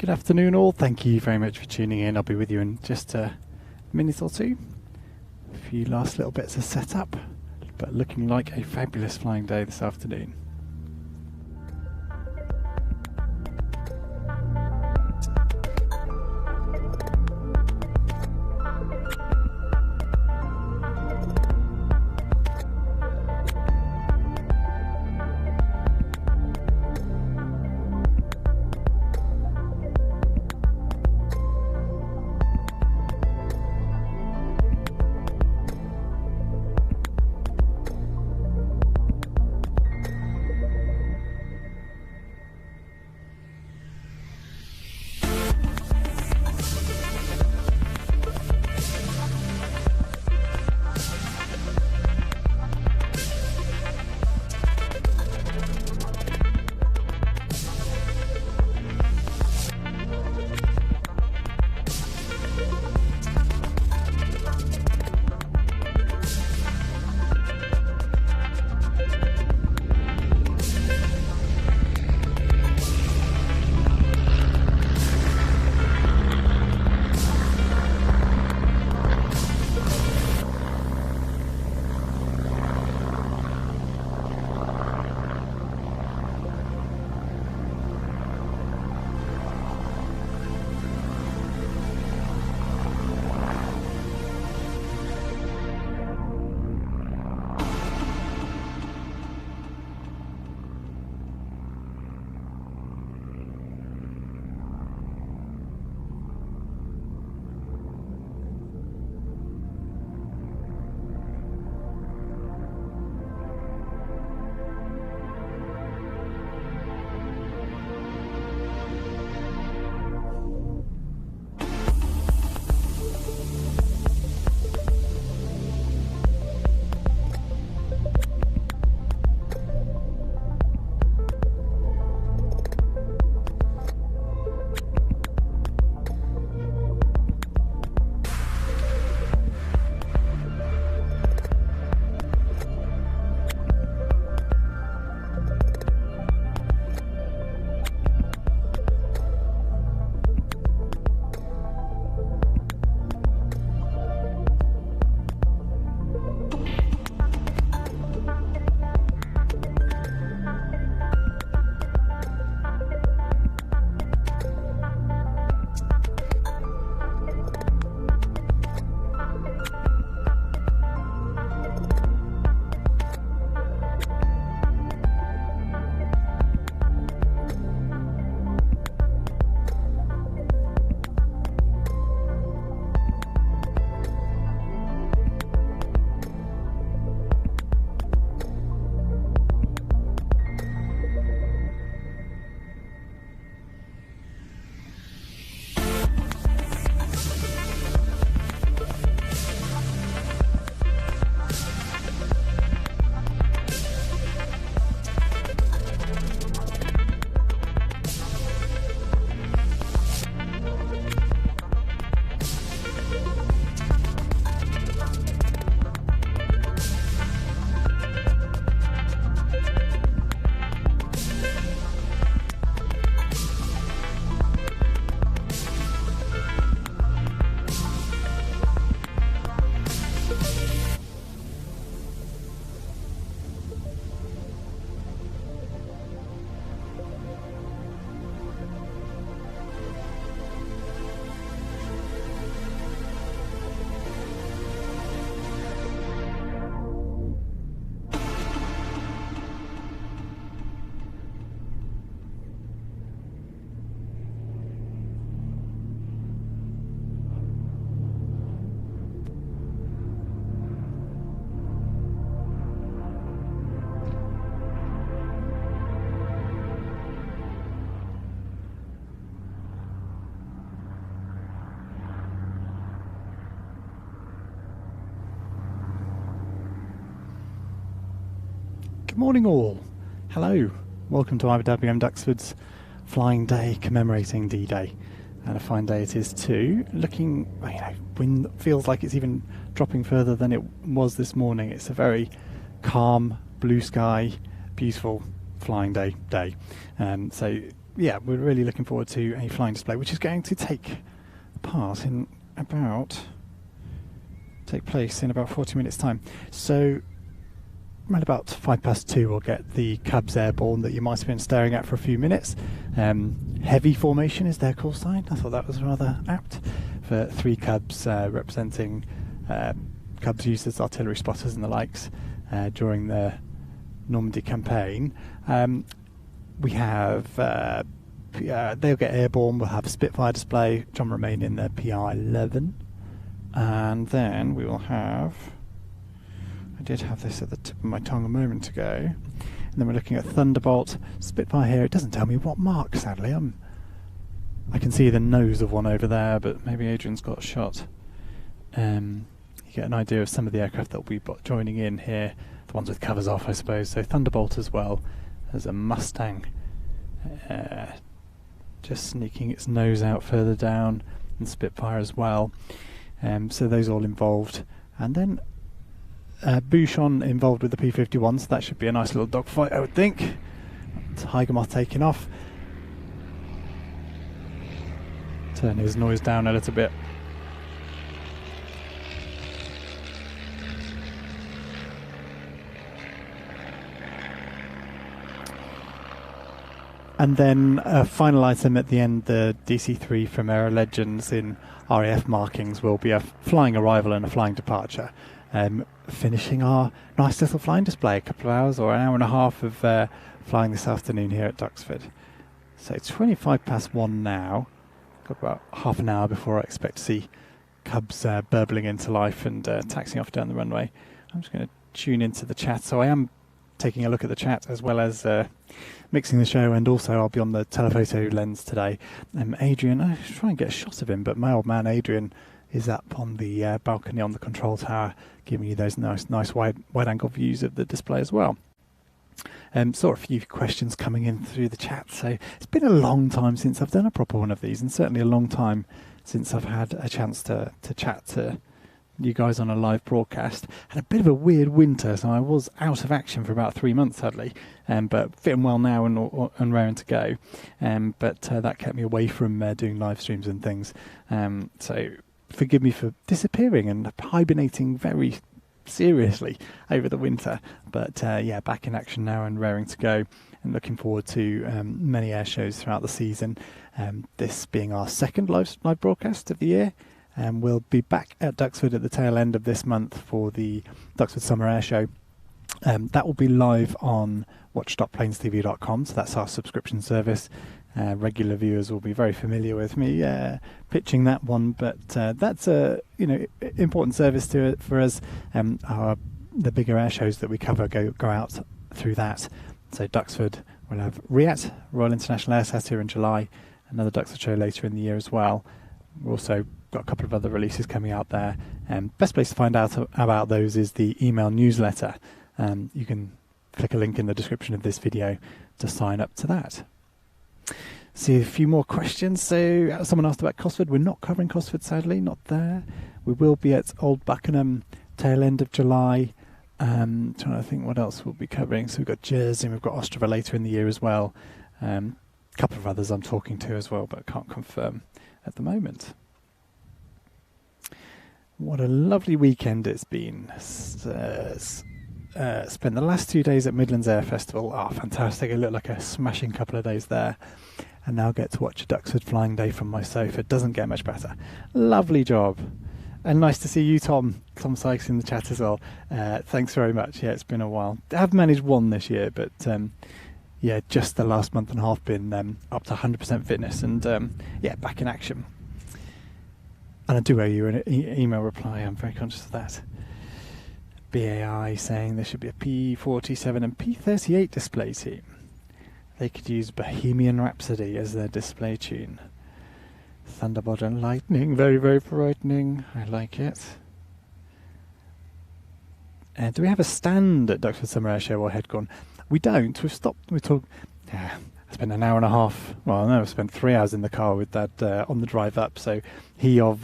Good afternoon all, thank you very much for tuning in. I'll be with you in just a minute or two. A few last little bits of setup, but looking like a fabulous flying day this afternoon. Good morning all. Hello. Welcome to IWM Duxford's Flying Day Commemorating D-Day. And a fine day it is too. Looking, wind feels like it's even dropping further than it was this morning. It's a very calm, blue sky, beautiful flying day. So yeah, we're really looking forward to a flying display, which is going to take place in about 40 minutes time. So around about 2:05 we'll get the Cubs airborne that you might have been staring at for a few minutes. Heavy formation is their call sign. I thought that was rather apt for 3 Cubs representing Cubs users, artillery spotters and the likes during the Normandy campaign. We have they'll get airborne. We'll have a Spitfire display. John remain in the PR11, and then we will have. I did have this at the tip of my tongue a moment ago, and then we're looking at Thunderbolt, Spitfire here. It doesn't tell me what mark, sadly. I can see the nose of one over there, but maybe Adrian's got a shot. You get an idea of some of the aircraft that will be joining in here, the ones with covers off, I suppose. So Thunderbolt as well. There's a Mustang just sneaking its nose out further down, and Spitfire as well. So those all involved. And then Bouchon involved with the P-51, so that should be a nice little dogfight, I would think. Tiger Moth taking off. Turn his noise down a little bit. And then a final item at the end, the DC-3 from Aero Legends in RAF markings will be a flying arrival and a flying departure. Finishing our nice little flying display, a couple of hours or an hour and a half of flying this afternoon here at Duxford. So 1:25 now. Got about half an hour before I expect to see Cubs burbling into life and taxiing off down the runway. I'm just going to tune into the chat. So I am taking a look at the chat as well as mixing the show, and also I'll be on the telephoto lens today. Adrian, I should try and get a shot of him, but my old man Adrian is up on the balcony on the control tower, giving you those nice wide-angle views of the display as well. Saw a few questions coming in through the chat, so it's been a long time since I've done a proper one of these, and certainly a long time since I've had a chance to chat to you guys on a live broadcast. Had a bit of a weird winter, so I was out of action for about 3 months, sadly, but fitting well now and raring to go. But that kept me away from doing live streams and things. So forgive me for disappearing and hibernating very seriously over the winter, but yeah, back in action now and raring to go, and looking forward to many air shows throughout the season. This being our second live broadcast of the year, and we'll be back at Duxford at the tail end of this month for the Duxford Summer Air Show. That will be live on watch.planestv.com, so that's our subscription service. Regular viewers will be very familiar with me pitching that one, but that's a important service for us. The bigger air shows that we cover go out through that. So Duxford, we'll have RIAT, Royal International Air Set, here in July, another Duxford show later in the year as well. We've also got a couple of other releases coming out there. Best place to find out about those is the email newsletter. You can click a link in the description of this video to sign up to that. See a few more questions. So someone asked about Cosford. We're not covering Cosford, sadly, not there. We will be at Old Buckingham tail end of July. Trying to think what else we'll be covering. So we've got Jersey and we've got Ostrava later in the year as well. A couple of others I'm talking to as well, but can't confirm at the moment. What a lovely weekend it's been. Spent the last 2 days at Midlands Air Festival. Fantastic. It looked like a smashing couple of days there. And now get to watch a Duxford Flying Day from my sofa. Doesn't get much better. Lovely job. And nice to see you, Tom Sykes, in the chat as well. Thanks very much. Yeah, it's been a while. I have managed one this year, but yeah, just the last month and a half been up to 100% fitness and yeah, back in action. And I do owe you an email reply. I'm very conscious of that. BAI saying there should be a P47 and P38 display team. They could use Bohemian Rhapsody as their display tune. Thunderbolt and Lightning, very, very frightening. I like it. Do we have a stand at Duxford Summer Air Show or Headcorn? We don't. We've stopped. I spent an hour and a half. Well, no, I spent 3 hours in the car with Dad on the drive up. So he of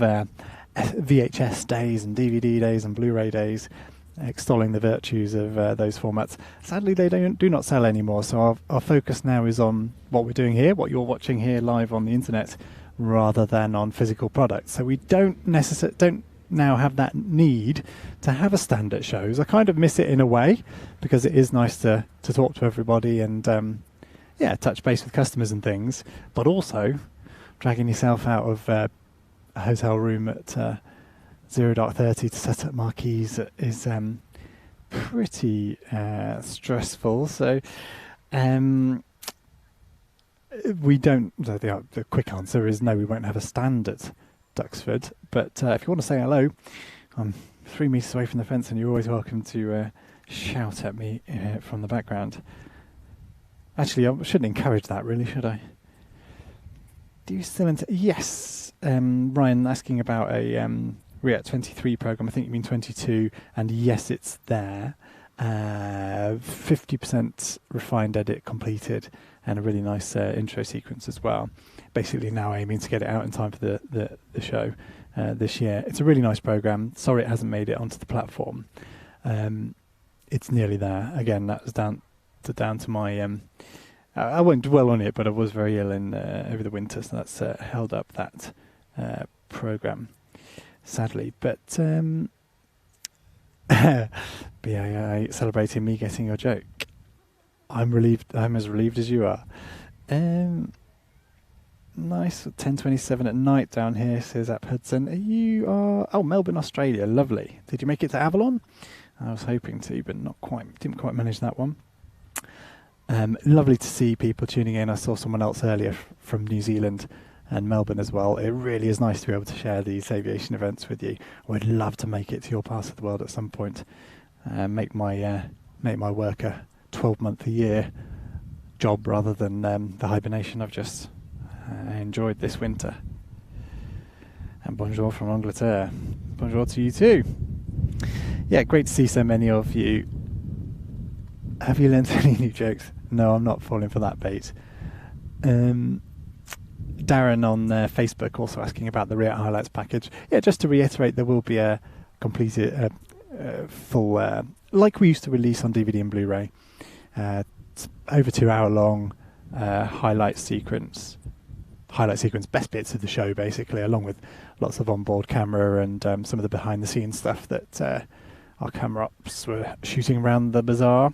VHS days and DVD days and Blu-ray days. extolling the virtues of those formats. Sadly, they do not sell anymore, so our focus now is on what we're doing here, what you're watching here live on the internet, rather than on physical products. So we don't now have that need to have a stand at shows. I kind of miss it in a way, because it is nice to talk to everybody and touch base with customers and things, but also dragging yourself out of a hotel room at 30 to set up marquees is pretty stressful. So we don't. The quick answer is no. We won't have a stand at Duxford. But if you want to say hello, I'm 3 meters away from the fence, and you're always welcome to shout at me from the background. Actually, I shouldn't encourage that, really, should I? Do you still? Yes. Ryan asking about a React 23 program. I think you mean 22, and yes, it's there. 50% refined edit completed, and a really nice intro sequence as well. Basically, now aiming to get it out in time for the show this year. It's a really nice program. Sorry, it hasn't made it onto the platform. It's nearly there. Again, that was down to my. I won't dwell on it, but I was very ill over the winter, so that's held up that program, sadly. But BAI celebrating me getting your joke. I'm relieved. I'm as relieved as you are. Nice. 10:27 at night down here, says App Hudson. Melbourne, Australia. Lovely. Did you make it to Avalon? I was hoping to, but not quite. Didn't quite manage that one. Lovely to see people tuning in. I saw someone else earlier from New Zealand and Melbourne as well. It really is nice to be able to share these aviation events with you. I would love to make it to your part of the world at some point. Make my work a 12-month-a-year job rather than the hibernation I've just enjoyed this winter. And bonjour from Angleterre. Bonjour to you too. Yeah, great to see so many of you. Have you learnt any new jokes? No, I'm not falling for that bait. Darren on Facebook also asking about the React Highlights package. Yeah, just to reiterate, there will be a completed full, like we used to release on DVD and Blu-ray, over 2 hour long highlight sequence, best bits of the show basically, along with lots of onboard camera and some of the behind the scenes stuff that our camera ops were shooting around the bazaar.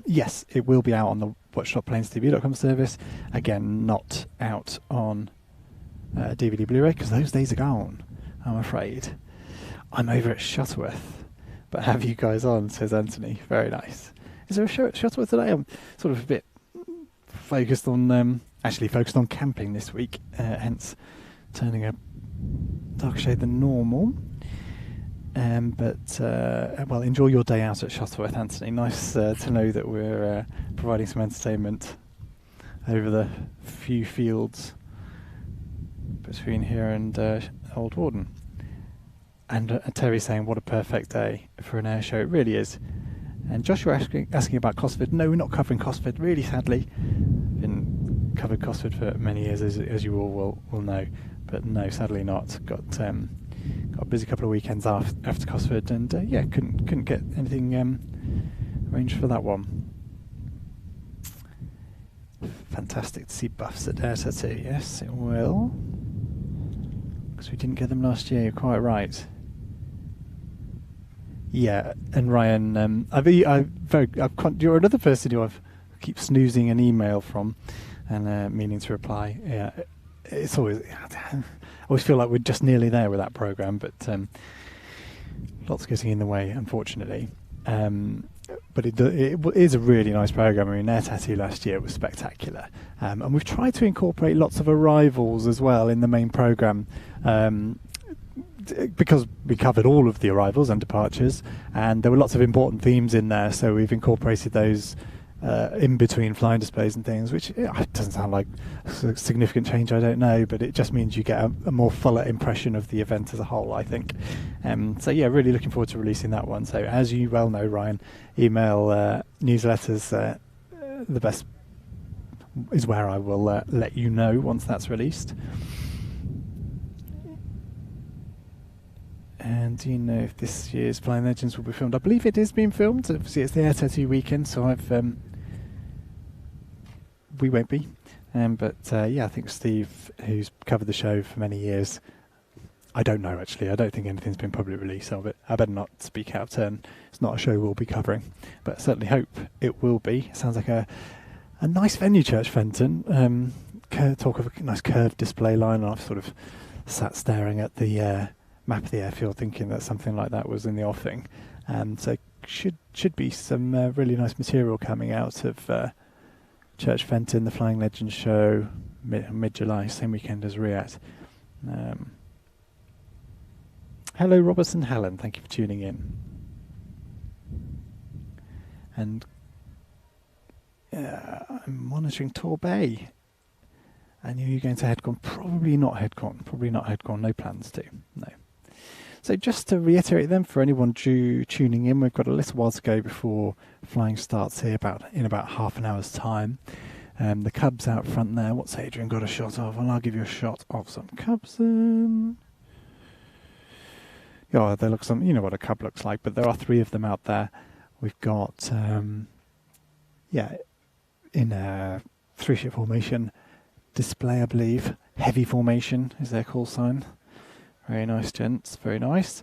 Yes, it will be out on the watch.planestv.com service. Again, not out on DVD Blu-ray because those days are gone, I'm afraid. I'm over at Shuttleworth, but have you guys on, says Anthony. Very nice. Is there a show at Shuttleworth today? I'm sort of a bit focused on camping this week, hence turning a darker shade than normal. Well, enjoy your day out at Shuttleworth, Anthony. Nice to know that we're providing some entertainment over the few fields between here and Old Warden. And Terry saying, what a perfect day for an air show. It really is. And Joshua asking about Cosford. No, we're not covering Cosford, really, sadly. Been covered Cosford for many years, as you all will know. But no, sadly not. Got a busy couple of weekends after Cosford, and couldn't get anything arranged for that one. Fantastic to see buffs at Air Tattoo. Yes, it will, because we didn't get them last year. You're quite right. Yeah, and Ryan, you're another person who I keep snoozing an email from and meaning to reply. Yeah, it's always. I always feel like we're just nearly there with that program, but lots getting in the way, unfortunately. But it is a really nice program. I mean, Air Tattoo last year was spectacular, and we've tried to incorporate lots of arrivals as well in the main program. Because we covered all of the arrivals and departures, and there were lots of important themes in there, so we've incorporated those in between flying displays and things, which doesn't sound like a significant change, I don't know, but it just means you get a more fuller impression of the event as a whole, I think. So yeah, really looking forward to releasing that one. So as you well know, Ryan, email newsletters, the best is where I will let you know once that's released. And do you know if this year's Flying Legends will be filmed? I believe it is being filmed. Obviously, it's the Air Tattoo weekend, so we won't be. But yeah, I think Steve, who's covered the show for many years, I don't know actually. I don't think anything's been publicly released of it. I better not speak out of turn. It's not a show we'll be covering, but I certainly hope it will be. It sounds like a nice venue, Church Fenton. Talk of a nice curved display line. I've sort of sat staring at the map of the airfield, thinking that something like that was in the offing. So should be some really nice material coming out of Church Fenton, the Flying Legends show, mid-July, same weekend as Riyadh. Hello, Robertson Helen. Thank you for tuning in. And I'm monitoring Torbay. I knew you were going to Headcon. Probably not Headcon. Probably not Headcon. No plans to. No. So just to reiterate then, for anyone tuning in, we've got a little while to go before flying starts here, in about half an hour's time. The Cubs out front there. What's Adrian got a shot of? Well, I'll give you a shot of some Cubs. Yeah, they look you know what a Cub looks like, but there are 3 of them out there. We've got, in a 3-ship formation, display, I believe. Heavy formation is their call sign. Very nice, gents. Very nice.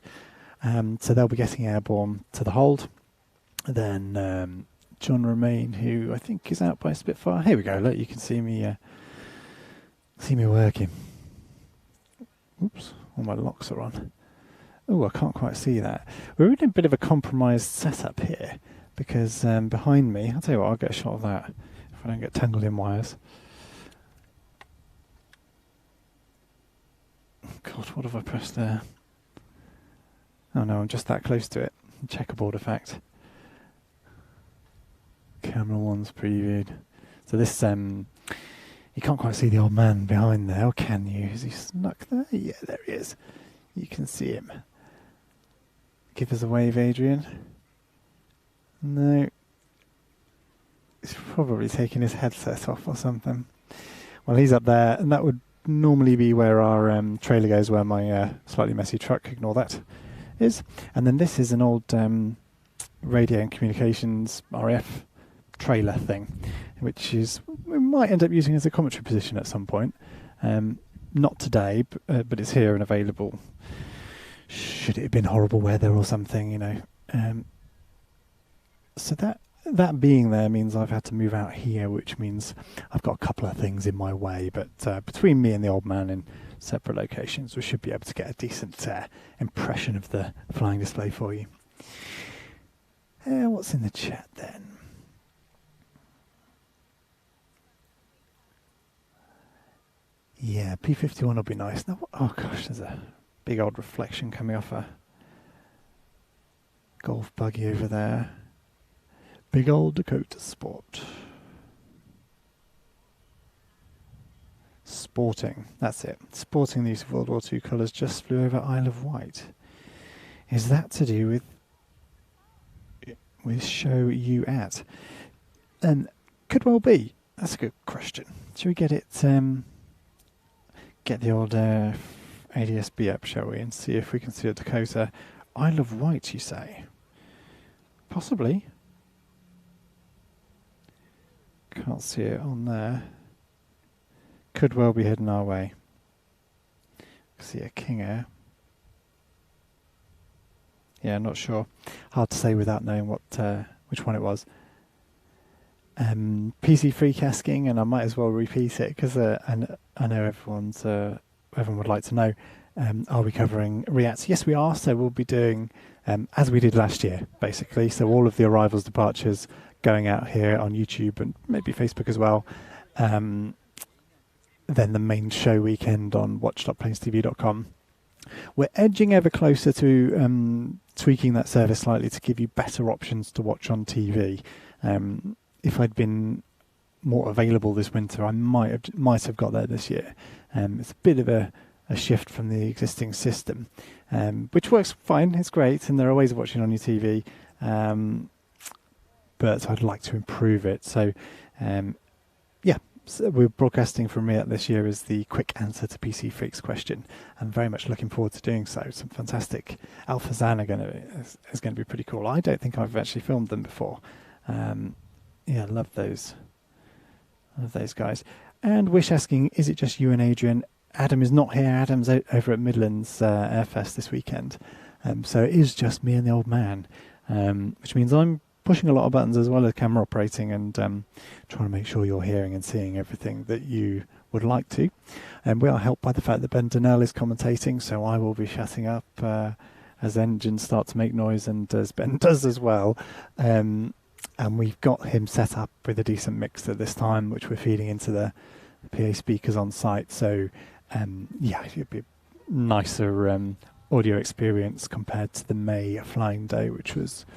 So they'll be getting airborne to the hold. Then John Romain, who I think is out by a Spitfire. Here we go. Look, you can see me working. Oops, all my locks are on. Oh, I can't quite see that. We're in a bit of a compromised setup here because behind me, I'll tell you what, I'll get a shot of that if I don't get tangled in wires. God, what have I pressed there? Oh no, I'm just that close to it. Checkerboard effect. Camera 1's previewed. So this, you can't quite see the old man behind there, or can you? Is he snuck there? Yeah, there he is. You can see him. Give us a wave, Adrian. No. He's probably taking his headset off or something. Well, he's up there, and that would normally be where our trailer goes, where my slightly messy truck, ignore that, is. And then this is an old radio and communications RAF trailer thing, which is we might end up using as a commentary position at some point. Not today, but it's here and available. Should it have been horrible weather or something, you know. So that being there means I've had to move out here, which means I've got a couple of things in my way. But between me and the old man in separate locations, we should be able to get a decent impression of the flying display for you. What's in the chat then? Yeah, P51 will be nice. Now, oh gosh, there's a big old reflection coming off a golf buggy over there. Big old Dakota Sport. Sporting, that's it. Sporting the use of World War II colours just flew over Isle of Wight. Is that to do with show you at? Could well be. That's a good question. Shall we get it? Get the old ADSB up, shall we, and see if we can see a Dakota. Isle of Wight, you say? Possibly. Can't see it on there. Could well be heading our way. See a King Air. Yeah, not sure. Hard to say without knowing which one it was. PC free casking, and I might as well repeat it because I know everyone would like to know. Are we covering Riyadh? Yes, we are. So we'll be doing as we did last year, basically. So all of the arrivals, departures going out here on YouTube and maybe Facebook as well. Then the main show weekend on watch.plainstv.com. We're edging ever closer to tweaking that service slightly to give you better options to watch on TV. If I'd been more available this winter, I might have got there this year. It's a bit of a shift from the existing system, which works fine. It's great, and there are ways of watching on your TV, but I'd like to improve it. So, So we're broadcasting from Riyadh this year as the quick answer to PC Freaks question. I'm very much looking forward to doing so. Some fantastic Alpha Zan is going to be pretty cool. I don't think I've actually filmed them before. Yeah, love those guys. And Wish asking, is it just you and Adrian? Adam is not here. Adam's over at Midlands Airfest this weekend. So it is just me and the old man, which means I'm pushing a lot of buttons as well as camera operating and trying to make sure you're hearing and seeing everything that you would like to. And we are helped by the fact that Ben Donnell is commentating, so I will be shutting up as engines start to make noise, and as Ben does as well. And we've got him set up with a decent mixer this time, which we're feeding into the PA speakers on site. So yeah, it'll be a nicer audio experience compared to the May flying day, which was...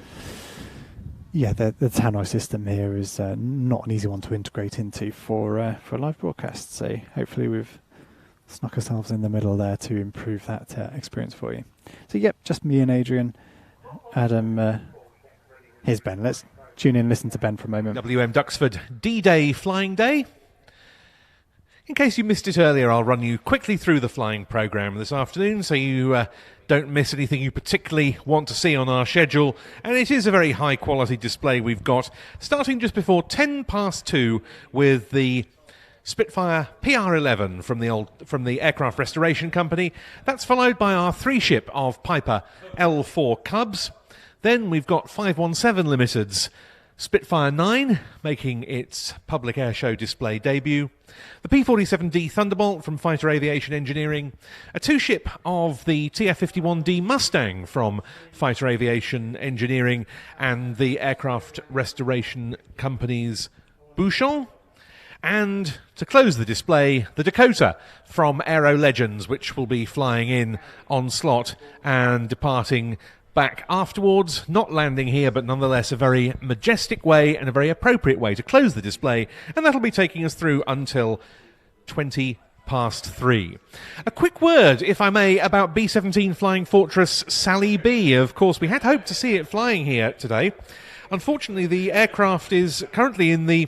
Yeah, the tannoy system here is not an easy one to integrate into for a live broadcast. So hopefully we've snuck ourselves in the middle there to improve that experience for you. So yep, just me and Adrian. Adam, here's Ben. Let's tune in and listen to Ben for a moment. IWM Duxford D-Day flying day. In case you missed it earlier, I'll run you quickly through the flying programme this afternoon so you don't miss anything you particularly want to see on our schedule. And it is a very high quality display we've got, starting just before 2:10 with the Spitfire PR11 from the Aircraft Restoration Company. That's followed by our 3-ship of Piper L4 Cubs. Then we've got 517 Limited's Spitfire 9 making its public air show display debut, the P-47D Thunderbolt from Fighter Aviation Engineering, a 2-ship of the TF-51D Mustang from Fighter Aviation Engineering and the Aircraft Restoration Company's Bouchon, and to close the display, the Dakota from Aero Legends, which will be flying in on slot and departing back afterwards, not landing here, but nonetheless a very majestic way and a very appropriate way to close the display, and that'll be taking us through until 3:20. A quick word, if I may, about B-17 Flying Fortress Sally B. Of course, we had hoped to see it flying here today. Unfortunately, the aircraft is currently in the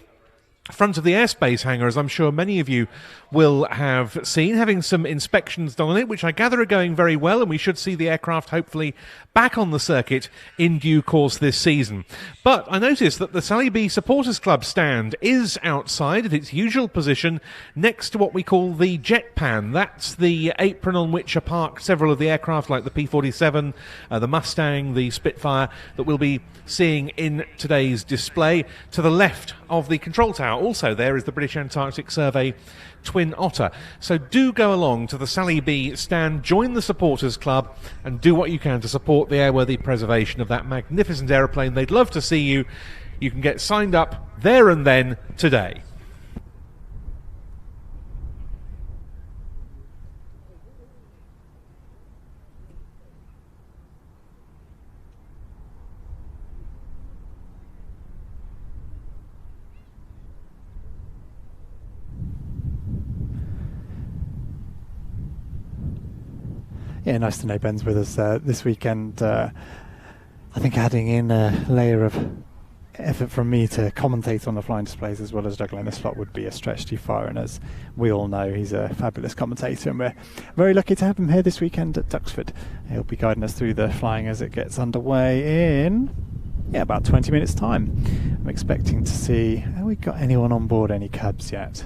front of the airspace hangar, as I'm sure many of you will have seen, having some inspections done on it, which I gather are going very well, and we should see the aircraft hopefully back on the circuit in due course this season. But I noticed that the Sally B Supporters Club stand is outside at its usual position next to what we call the jet pan. That's the apron on which are parked several of the aircraft like the P-47, the Mustang, the Spitfire, that we'll be seeing in today's display. To the left of the control tower also there is the British Antarctic Survey Twin Otter. So do go along to the Sally B stand, join the Supporters Club, and do what you can to support the airworthy preservation of that magnificent aeroplane. They'd love to see you. You can get signed up there and then today. Yeah, nice to know Ben's with us this weekend. I think adding in a layer of effort from me to commentate on the flying displays as well as juggling the slot would be a stretch too far, and as we all know, he's a fabulous commentator, and we're very lucky to have him here this weekend at Duxford. He'll be guiding us through the flying as it gets underway in about 20 minutes time. I'm expecting to see, have we got anyone on board any Cubs yet?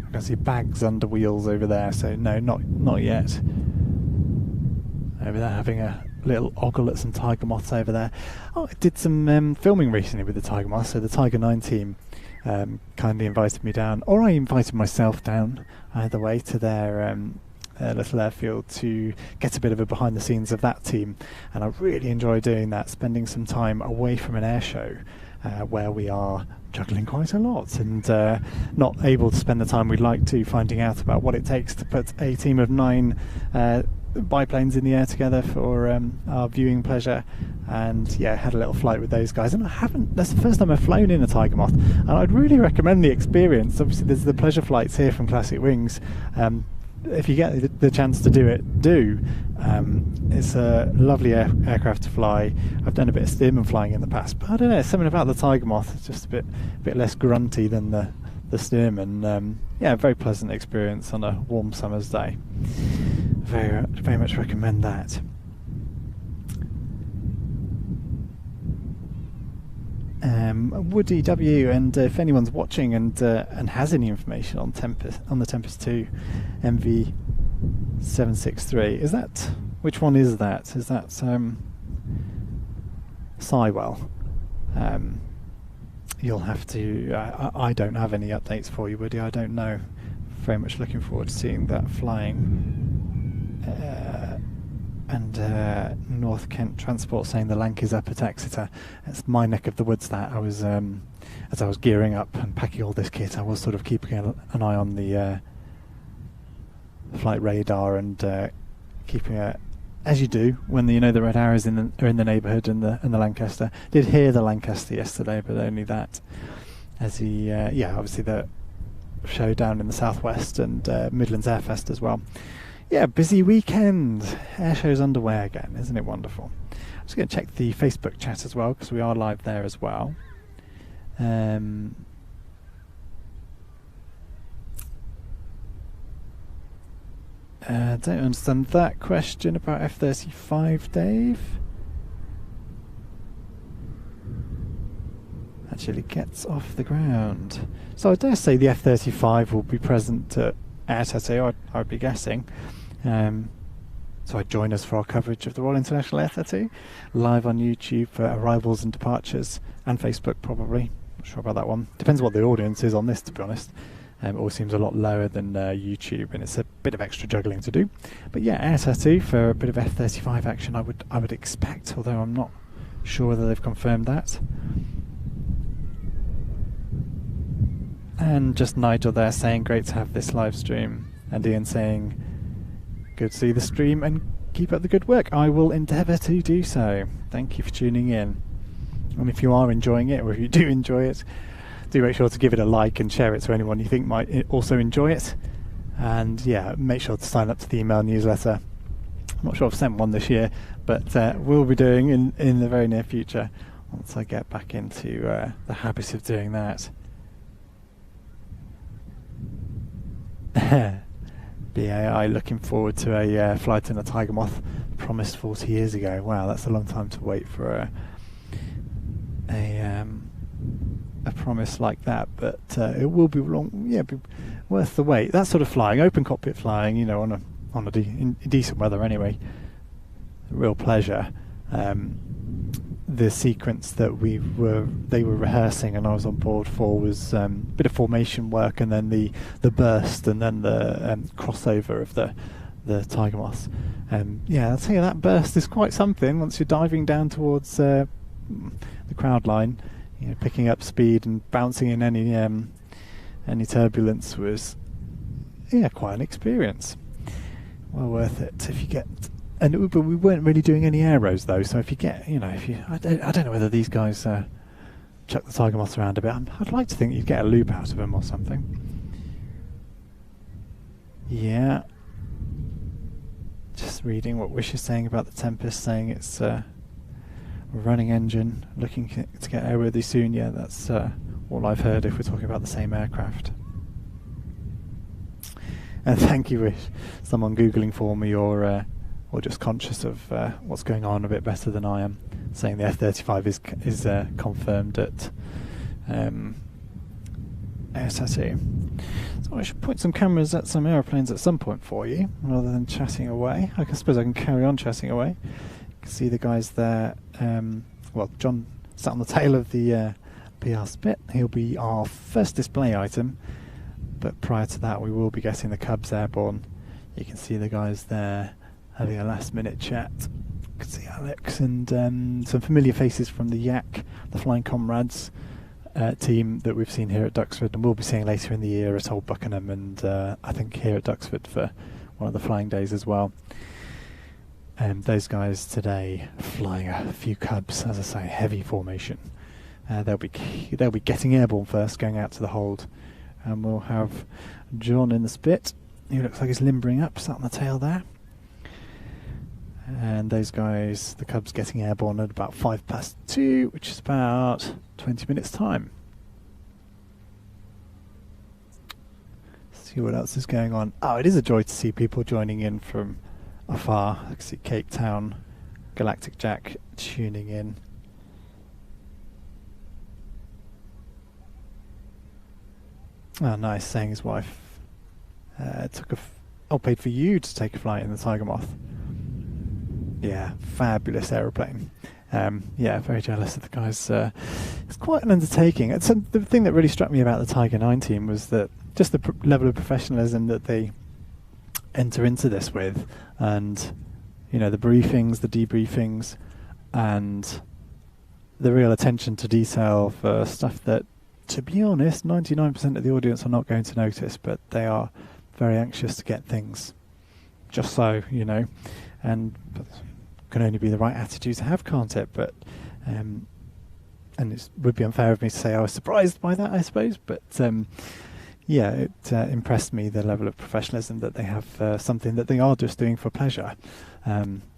I can see bags under wheels over there, so no, not yet. Over there having a little ogle at some tiger moths over there. Oh, I did some filming recently with the tiger moths, so the Tiger 9 team kindly invited me down, or I invited myself down, either way, to their little airfield to get a bit of a behind the scenes of that team, and I really enjoy doing that, spending some time away from an air show where we are juggling quite a lot and not able to spend the time we'd like to finding out about what it takes to put a team of 9 biplanes in the air together for our viewing pleasure. And yeah, had a little flight with those guys, and that's the first time I've flown in a Tiger Moth, and I'd really recommend the experience. Obviously there's the pleasure flights here from Classic Wings. If you get the chance to do it, do. It's a lovely aircraft to fly. I've done a bit of Stearman flying in the past, but I don't know, something about the Tiger Moth, it's just a bit less grunty than the the sim, and yeah, very pleasant experience on a warm summer's day. Very much recommend that. Woody W, and if anyone's watching and has any information on the Tempest 2 MV763, is that, which one is that? Is that Sywell? You'll have to. I don't have any updates for you, Woody. I don't know. Very much looking forward to seeing that flying. And North Kent Transport saying the Lank is up at Exeter. It's my neck of the woods. That I was, as I was gearing up and packing all this kit, I was sort of keeping an eye on the flight radar and keeping a, as you do when the red arrows are in the neighbourhood, and the Lancaster. Did hear the Lancaster yesterday, but only that. As he, obviously the show down in the southwest and Midlands Airfest as well. Yeah, busy weekend. Airshow's underway again, isn't it wonderful? I'm just going to check the Facebook chat as well, because we are live there as well. Don't understand that question about F-35, Dave. Actually gets off the ground. So I dare say the F-35 will be present at Air Tattoo, I'd be guessing. So join us for our coverage of the Royal International Air Tattoo, live on YouTube for arrivals and departures, and Facebook probably. Not sure about that one. Depends what the audience is on this, to be honest. It all seems a lot lower than YouTube, and it's a bit of extra juggling to do. But yeah, Air Tattoo for a bit of F-35 action, I would expect, although I'm not sure whether they've confirmed that. And just Nigel there saying great to have this live stream, and Ian saying good to see the stream and keep up the good work. I will endeavour to do so. Thank you for tuning in. And if you are enjoying it, or if you do enjoy it, do make sure to give it a like and share it to anyone you think might also enjoy it. And yeah, make sure to sign up to the email newsletter. I'm not sure I've sent one this year, but we'll be doing in the very near future once I get back into the habit of doing that. BAI looking forward to a flight in a Tiger Moth promised 40 years ago. Wow, that's a long time to wait for a promise like that, but it will be long. Yeah, be worth the wait. That sort of flying, open cockpit flying, on in decent weather anyway. A real pleasure. The sequence that they were rehearsing and I was on board for was a bit of formation work, and then the burst, and then the crossover of the Tiger Moths. Yeah, I'll tell you, that burst is quite something. Once you're diving down towards the crowd line, picking up speed and bouncing in any turbulence was quite an experience. Well worth it if you get. But we weren't really doing any aeros though, so if you get, I don't know whether these guys chuck the Tiger Moths around a bit. I'd like to think you'd get a loop out of them or something. Yeah. Just reading what Wish is saying about the Tempest, saying it's a running engine, looking to get airworthy soon. Yeah, that's all I've heard if we're talking about the same aircraft. And thank you, Wish. Someone Googling for me, or just conscious of what's going on a bit better than I am, saying the F-35 is confirmed at ASAT. So I should point some cameras at some aeroplanes at some point for you, rather than chatting away. I suppose I can carry on chatting away. You can see the guys there. John sat on the tail of the PR Spit. He'll be our first display item, but prior to that we will be getting the Cubs airborne. You can see the guys there having a last minute chat. You can see Alex and some familiar faces from the Yak, the Flying Comrades team that we've seen here at Duxford, and we'll be seeing later in the year at Old Buckingham, and I think here at Duxford for one of the flying days as well. Those guys today flying a few Cubs, as I say, heavy formation. They'll be getting airborne first, going out to the hold, and we'll have John in the Spit, who looks like he's limbering up, sat on the tail there. And those guys, the Cubs, getting airborne at about 2:05, which is about 20 minutes time. See what else is going on. Oh, it is a joy to see people joining in from afar. I can see Cape Town, Galactic Jack tuning in. Oh, nice. Saying his wife paid for you to take a flight in the Tiger Moth. Yeah, fabulous aeroplane. Yeah, very jealous of the guys. It's quite an undertaking. The thing that really struck me about the Tiger 9 team was that just the level of professionalism that they enter into this with, and the briefings, the debriefings, and the real attention to detail for stuff that, to be honest, 99% of the audience are not going to notice, but they are very anxious to get things just so, and can only be the right attitude to have, can't it? But and it would be unfair of me to say I was surprised by that, I suppose, but yeah, it impressed me, the level of professionalism that they have for something that they are just doing for pleasure.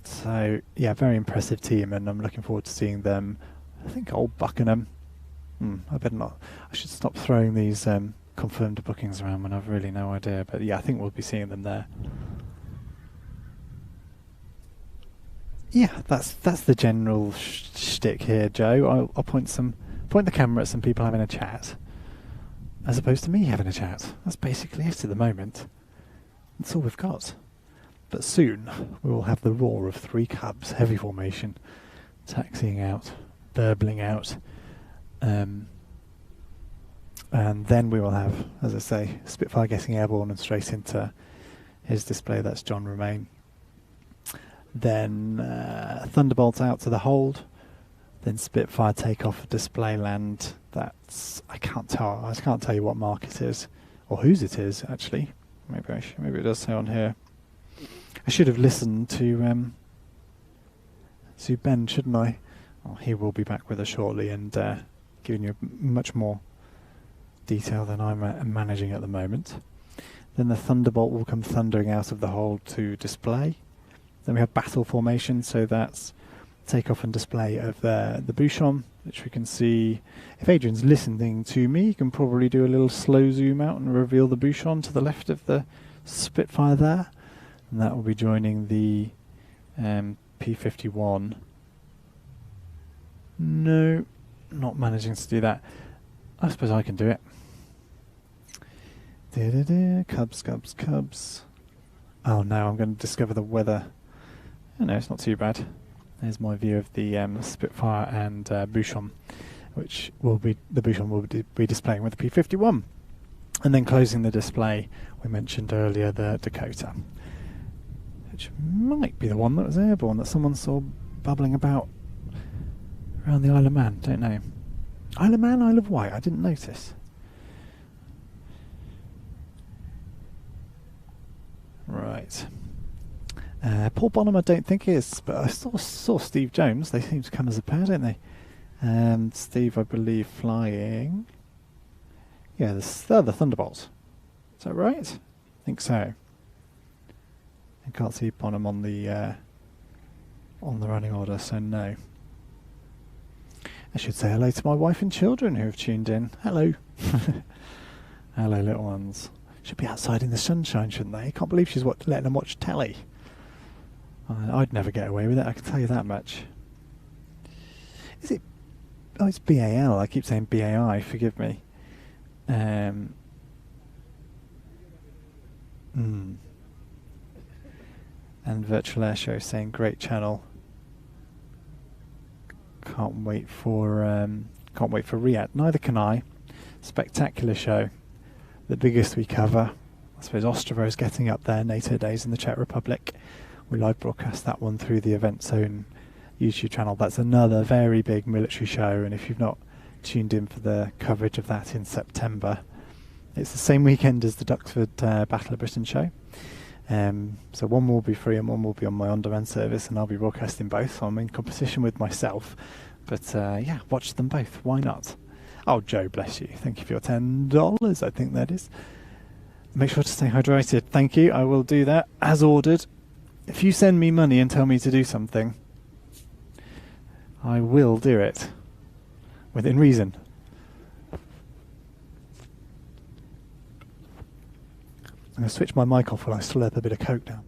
So yeah, very impressive team, and I'm looking forward to seeing them. I think Old Buckingham. I better not. I should stop throwing these confirmed bookings around when I've really no idea. But yeah, I think we'll be seeing them there. Yeah, that's the general shtick here, Joe. I'll point the camera at some people having a chat, as opposed to me having a chat. That's basically it at the moment. That's all we've got. But soon we will have the roar of 3 cubs, heavy formation, taxiing out, burbling out. And then we will have, as I say, Spitfire getting airborne and straight into his display. That's John Romain. Then Thunderbolt out to the hold. Then Spitfire take off display land. That's I can't tell you what mark it is or whose it is actually. Maybe it does say on here. I should have listened to Ben, shouldn't I? Oh, he will be back with us shortly and giving you much more detail than I'm managing at the moment. Then the Thunderbolt will come thundering out of the hold to display. Then we have battle formation, so that's takeoff and display of the Bouchon, which we can see. If Adrian's listening to me, you can probably do a little slow zoom out and reveal the Bouchon to the left of the Spitfire there. And that will be joining the P-51. No, not managing to do that. I suppose I can do it. Cubs. Oh no, I'm going to discover the weather. Oh no, it's not too bad. There's my view of the Spitfire and Bouchon, which the Bouchon will be displaying with the P-51. And then closing the display, we mentioned earlier the Dakota, which might be the one that was airborne that someone saw bubbling about around the Isle of Man. Don't know. Isle of Man, Isle of Wight. I didn't notice. Right. Paul Bonham I don't think is, but I saw Steve Jones. They seem to come as a pair, don't they? And Steve, I believe, flying. Yeah, the Thunderbolt. Is that right? I think so. I can't see Bonham on the running order, so no. I should say hello to my wife and children who have tuned in. Hello. Hello, little ones. Should be outside in the sunshine, shouldn't they? I can't believe she's letting them watch telly. I'd never get away with it, I can tell you that much. Is it... Oh, it's BAL. I keep saying BAI, forgive me. And Virtual Air Show saying great channel. Can't wait for Riyadh. Neither can I. Spectacular show. The biggest we cover. I suppose Ostrovo's getting up there. NATO Days in the Czech Republic. We live broadcast that one through the Event Zone YouTube channel. That's another very big military show, and if you've not tuned in for the coverage of that in September, it's the same weekend as the Duxford Battle of Britain show. So one will be free and one will be on my on-demand service, and I'll be broadcasting both, so I'm in competition with myself. But yeah, watch them both. Why not? Oh, Joe, bless you. Thank you for your $10, I think that is. Make sure to stay hydrated. Thank you. I will do that as ordered. If you send me money and tell me to do something, I will do it. Within reason. I'm going to switch my mic off while I slurp a bit of Coke down.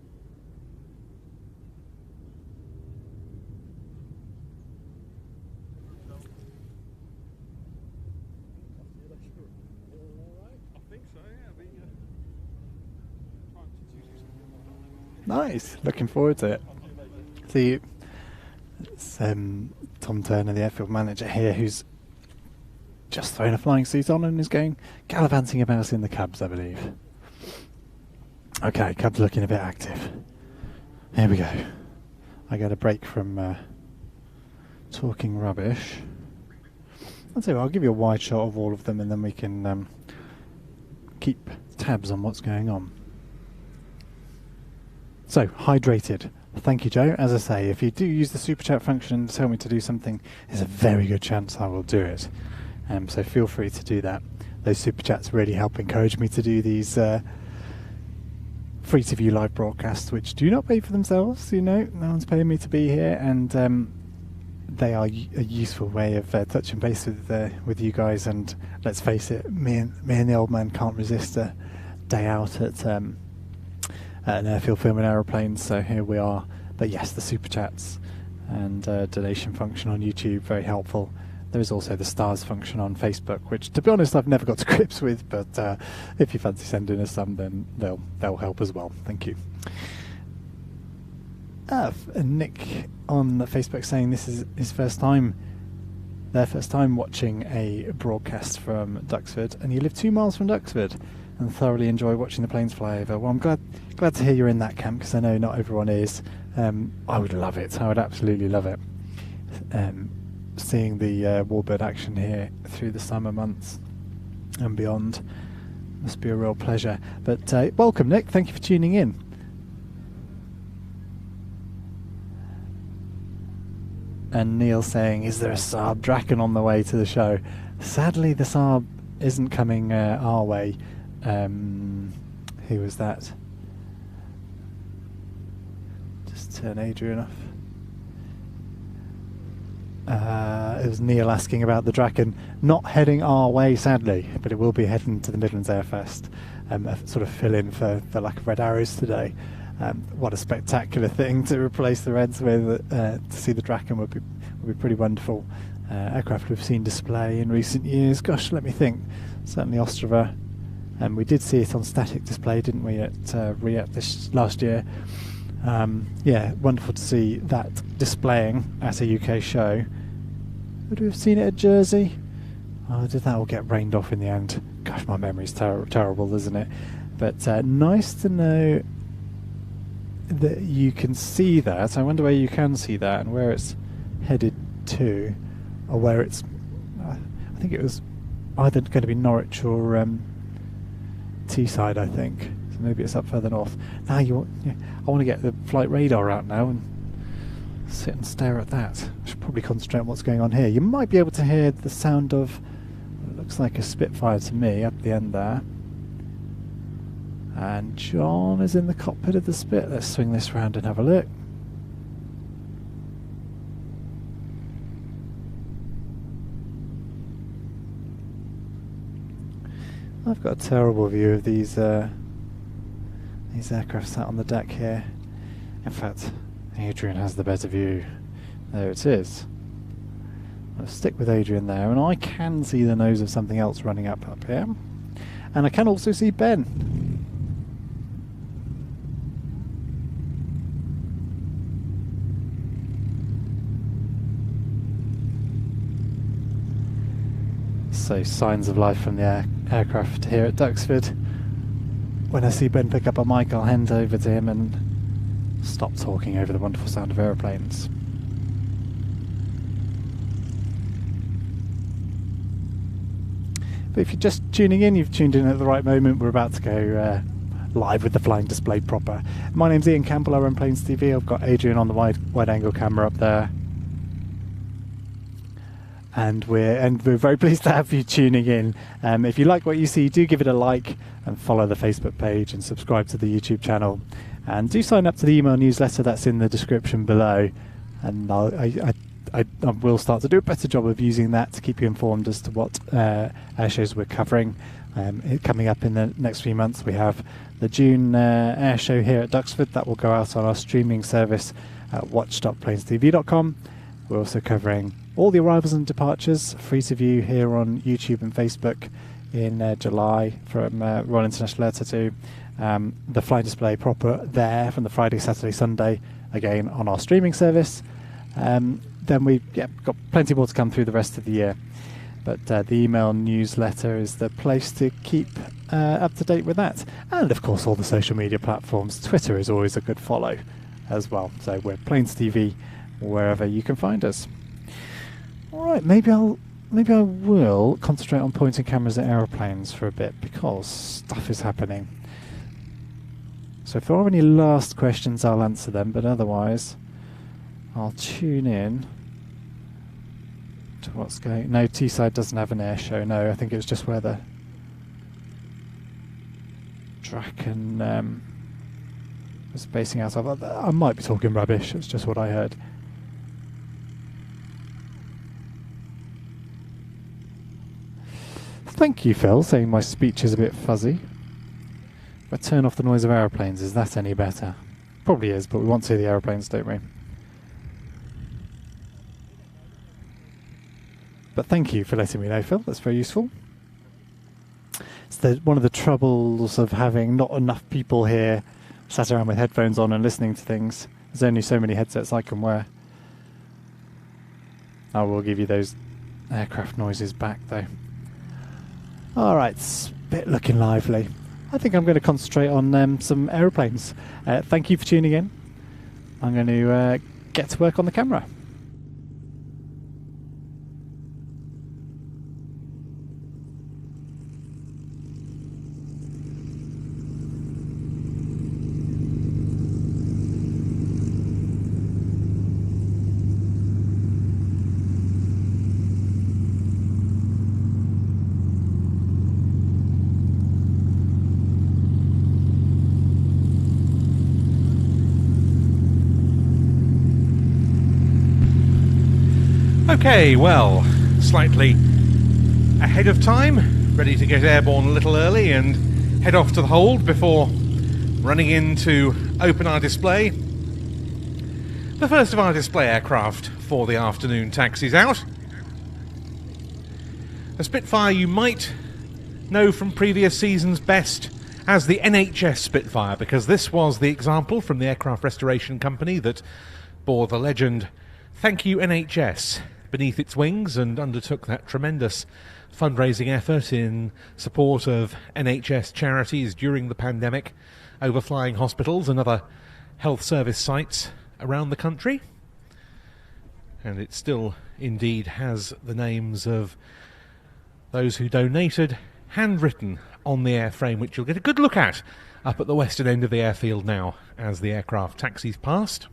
Nice, looking forward to it. See, it's Tom Turner, the airfield manager here, who's just thrown a flying suit on and is going gallivanting about in the cabs, I believe. Okay, cabs looking a bit active. Here we go. I get a break from talking rubbish. I'll tell you what, I'll give you a wide shot of all of them, and then we can keep tabs on what's going on. So, hydrated. Thank you, Joe. As I say, if you do use the super chat function and tell me to do something, there's a very good chance I will do it. So feel free to do that. Those super chats really help encourage me to do these free to view live broadcasts, which do not pay for themselves. You know, no one's paying me to be here, and they are a useful way of touching base with you guys. And let's face it, me and the old man can't resist a day out at an airfield filming aeroplanes. So here we are. But yes, the super chats and donation function on YouTube, very helpful. There is also the stars function on Facebook, which, to be honest, I've never got to grips with, but if you fancy sending us some, then they'll help as well. Thank you. Nick on Facebook saying this is his first time, their first time watching a broadcast from Duxford, and you live 2 miles from Duxford and thoroughly enjoy watching the planes fly over. Well, I'm glad to hear you're in that camp, because I know not everyone is. I would love it. I would absolutely love it. Seeing the warbird action here through the summer months and beyond must be a real pleasure. But welcome, Nick. Thank you for tuning in. And Neil saying, is there a Saab Draken on the way to the show? Sadly, the Saab isn't coming our way. Who was that? Just turn Adrian off. It was Neil asking about the Draken not heading our way, sadly, but it will be heading to the Midlands Airfest, a sort of fill-in for lack of red arrows today. What a spectacular thing to replace the Reds with. To see the Draken would be pretty wonderful. Aircraft we've seen display in recent years. Gosh, let me think. Certainly Ostrava. And we did see it on static display, didn't we, at RIAT this last year. Yeah, wonderful to see that displaying at a UK show. Would we have seen it at Jersey? Oh, did that all get rained off in the end? Gosh, my memory's terrible, isn't it? But nice to know that you can see that. I wonder where you can see that and where it's headed to, or where it's... I think it was either going to be Norwich or Teesside, I think. So maybe it's up further north. Now I want to get the flight radar out now and sit and stare at that. I should probably concentrate on what's going on here. You might be able to hear the sound of what looks like a Spitfire to me up the end there. And John is in the cockpit of the Spit. Let's swing this round and have a look. I've got a terrible view of these aircraft sat on the deck here. In fact, Adrian has the better view. There it is. I'll stick with Adrian there, and I can see the nose of something else running up here. And I can also see Ben. So signs of life from the aircraft here at Duxford. When I see Ben pick up a mic, I'll hand over to him and stop talking over the wonderful sound of aeroplanes. But if you're just tuning in, you've tuned in at the right moment. We're about to go live with the flying display proper. My name's Ian Campbell, I run Planes TV. I've got Adrian on the wide angle camera up there. And we're very pleased to have you tuning in. If you like what you see, do give it a like and follow the Facebook page and subscribe to the YouTube channel. And do sign up to the email newsletter that's in the description below. And I will start to do a better job of using that to keep you informed as to what air shows we're covering. Coming up in the next few months, we have the June air show here at Duxford that will go out on our streaming service at watch.planestv.com. We're also covering all the arrivals and departures, free to view here on YouTube and Facebook in July from Royal International Air Tattoo. The flight display proper there from the Friday, Saturday, Sunday, again on our streaming service. Then we've got plenty more to come through the rest of the year. But the email newsletter is the place to keep up to date with that. And of course all the social media platforms. Twitter is always a good follow as well. So we're Planes TV wherever you can find us. Alright, maybe I will concentrate on pointing cameras at aeroplanes for a bit because stuff is happening. So if there are any last questions I'll answer them, but otherwise I'll tune in to what's going. No, Teesside doesn't have an air show. No, I think it was just where the Draken was basing out of. I might be talking rubbish. It's just what I heard. Thank you, Phil, saying my speech is a bit fuzzy. If I turn off the noise of aeroplanes, is that any better? Probably is, but we want to see the aeroplanes, don't we? But thank you for letting me know, Phil. That's very useful. It's one of the troubles of having not enough people here sat around with headphones on and listening to things. There's only so many headsets I can wear. I will give you those aircraft noises back, though. All right, it's a bit looking lively. I think I'm going to concentrate on some aeroplanes. Thank you for tuning in. I'm going to get to work on the camera. Okay, well, slightly ahead of time, ready to get airborne a little early and head off to the hold before running in to open our display. The first of our display aircraft for the afternoon taxis out. A Spitfire you might know from previous seasons best as the NHS Spitfire, because this was the example from the Aircraft Restoration Company that bore the legend "Thank you NHS" beneath its wings and undertook that tremendous fundraising effort in support of NHS charities during the pandemic, overflying hospitals and other health service sites around the country. And it still indeed has the names of those who donated handwritten on the airframe, which you'll get a good look at up at the western end of the airfield now as the aircraft taxis past.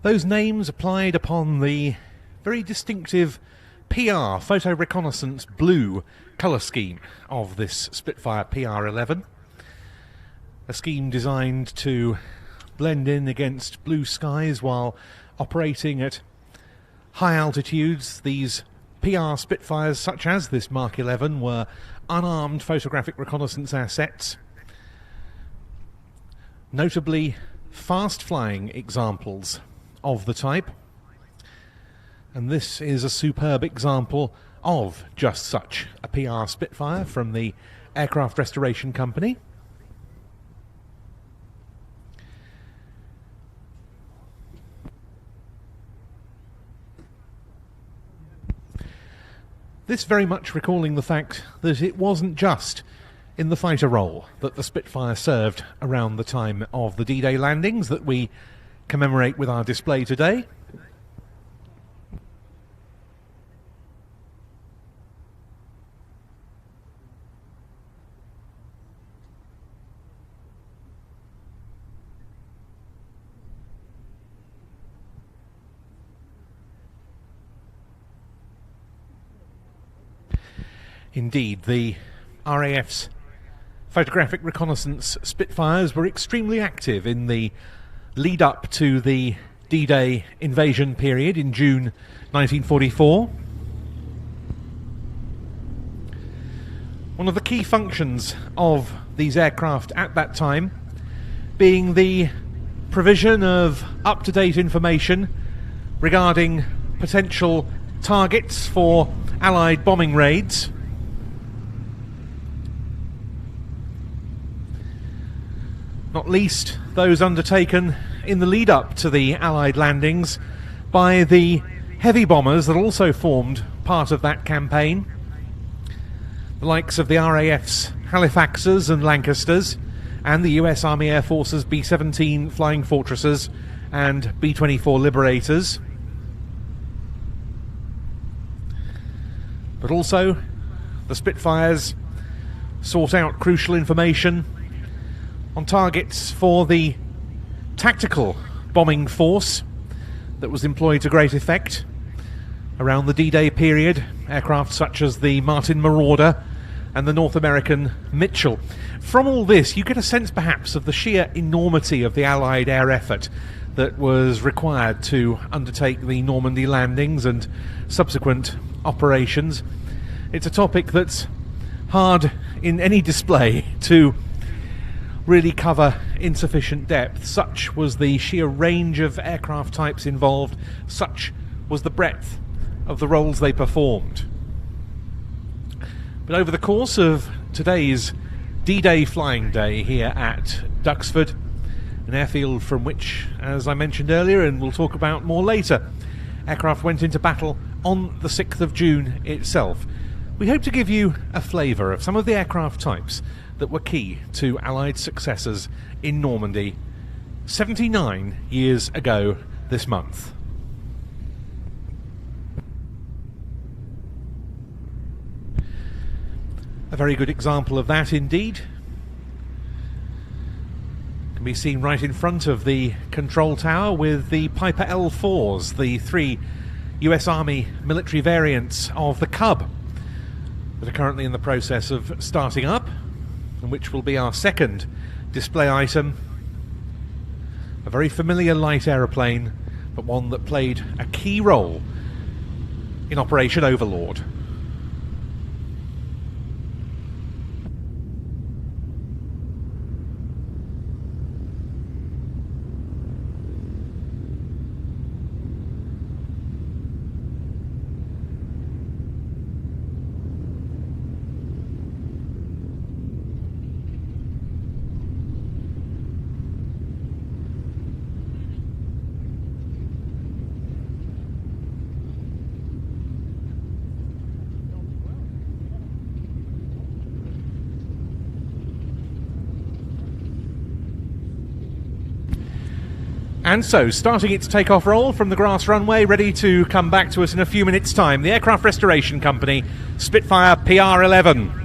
Those names applied upon the very distinctive PR, Photo Reconnaissance Blue colour scheme of this Spitfire PR11. A scheme designed to blend in against blue skies while operating at high altitudes. These PR Spitfires, such as this Mark 11, were unarmed photographic reconnaissance assets. Notably fast-flying examples of the type, and this is a superb example of just such a PR Spitfire from the Aircraft Restoration Company. This very much recalling the fact that it wasn't just in the fighter role that the Spitfire served around the time of the D-Day landings that we commemorate with our display today. Indeed, the RAF's photographic reconnaissance Spitfires were extremely active in the lead up to the D-Day invasion period in June 1944. One of the key functions of these aircraft at that time being the provision of up-to-date information regarding potential targets for Allied bombing raids. Not least those undertaken in the lead-up to the Allied landings by the heavy bombers that also formed part of that campaign. The likes of the RAF's Halifaxes and Lancasters, and the US Army Air Force's B-17 Flying Fortresses and B-24 Liberators. But also, the Spitfires sought out crucial information on targets for the tactical bombing force that was employed to great effect around the D-Day period, aircraft such as the Martin Marauder and the North American Mitchell. From all this, you get a sense perhaps of the sheer enormity of the Allied air effort that was required to undertake the Normandy landings and subsequent operations. It's a topic that's hard in any display to really cover in sufficient depth. Such was the sheer range of aircraft types involved, such was the breadth of the roles they performed. But over the course of today's D-Day flying day here at Duxford, an airfield from which, as I mentioned earlier and we'll talk about more later, aircraft went into battle on the 6th of June itself, we hope to give you a flavour of some of the aircraft types that were key to Allied successes in Normandy 79 years ago this month. A very good example of that indeed can be seen right in front of the control tower with the Piper L4s, the 3 US Army military variants of the Cub that are currently in the process of starting up, and which will be our second display item. A very familiar light aeroplane, but one that played a key role in Operation Overlord. And so, starting its takeoff roll from the grass runway, ready to come back to us in a few minutes' time, the Aircraft Restoration Company, Spitfire PR-11.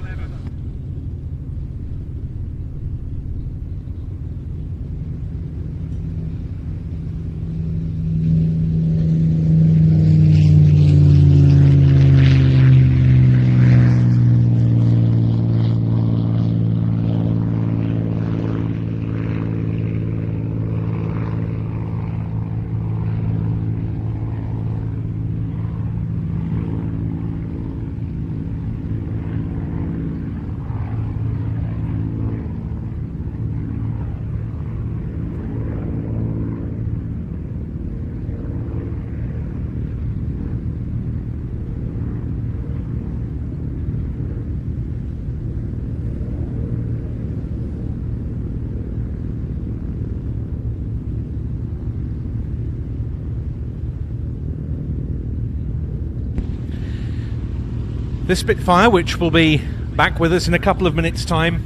This Spitfire, which will be back with us in a couple of minutes' time,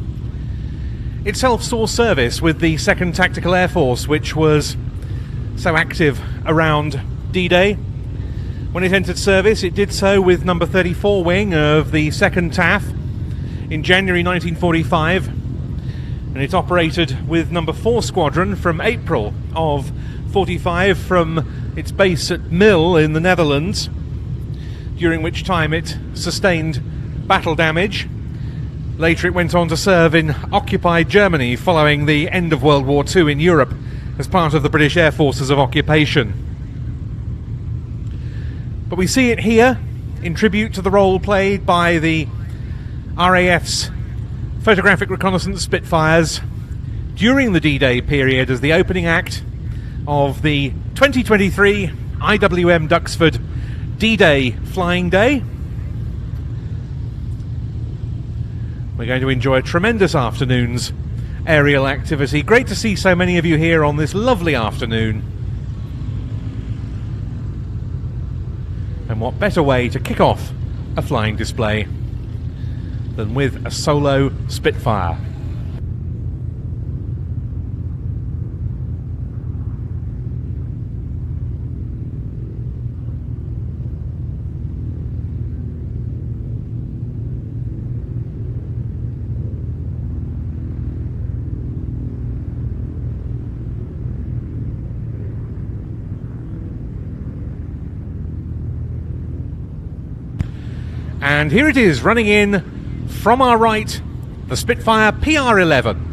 itself saw service with the 2nd Tactical Air Force, which was so active around D-Day. When it entered service, it did so with number 34 wing of the 2nd TAF in January 1945, and it operated with number 4 Squadron from April of 45 from its base at Mill in the Netherlands, during which time it sustained battle damage. Later it went on to serve in occupied Germany following the end of World War II in Europe as part of the British Air Forces of occupation. But we see it here in tribute to the role played by the RAF's photographic reconnaissance Spitfires during the D-Day period as the opening act of the 2023 IWM Duxford D-Day Flying Day. We're going to enjoy a tremendous afternoon's aerial activity. Great to see so many of you here on this lovely afternoon. And what better way to kick off a flying display than with a solo Spitfire. And here it is, running in from our right, the Spitfire PR-11.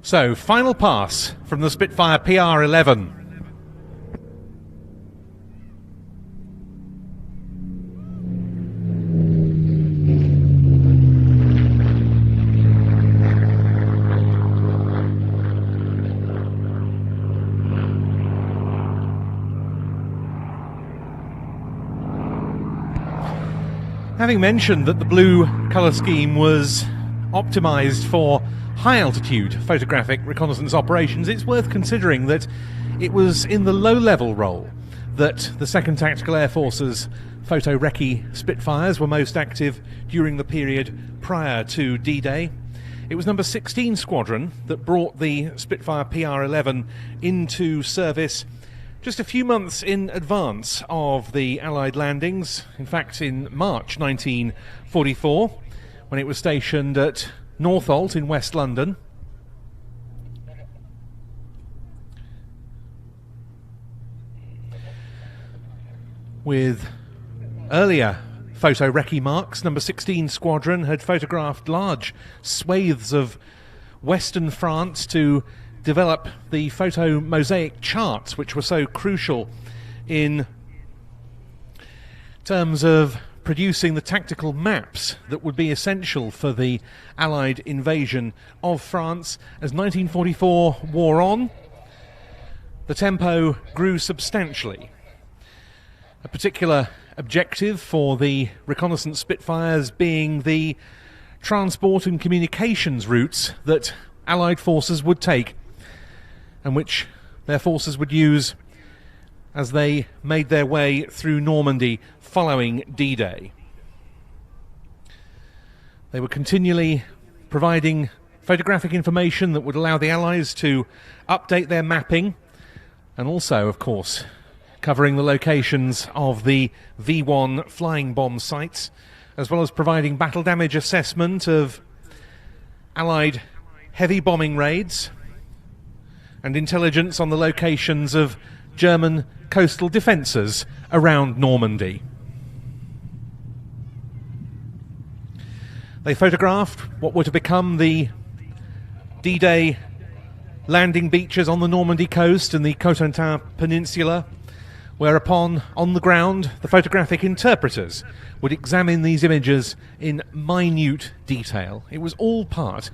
So, final pass from the Spitfire PR11. Having mentioned that the blue colour scheme was optimised for high-altitude photographic reconnaissance operations, it's worth considering that it was in the low-level role that the 2nd Tactical Air Force's photo-recce Spitfires were most active during the period prior to D-Day. It was number 16 Squadron that brought the Spitfire PR11 into service just a few months in advance of the Allied landings, in fact in March 1944, when it was stationed at Northolt in West London. With earlier photo recce marks, number 16 Squadron had photographed large swathes of Western France to develop the photo mosaic charts, which were so crucial in terms of producing the tactical maps that would be essential for the Allied invasion of France. As 1944 wore on, the tempo grew substantially. A particular objective for the reconnaissance Spitfires being the transport and communications routes that Allied forces would take, and which their forces would use as they made their way through Normandy following D-Day. They were continually providing photographic information that would allow the Allies to update their mapping, and also, of course, covering the locations of the V1 flying bomb sites, as well as providing battle damage assessment of Allied heavy bombing raids and intelligence on the locations of German coastal defences around Normandy. They photographed what were to become the D-Day landing beaches on the Normandy coast and the Cotentin Peninsula, whereupon, on the ground, the photographic interpreters would examine these images in minute detail. It was all part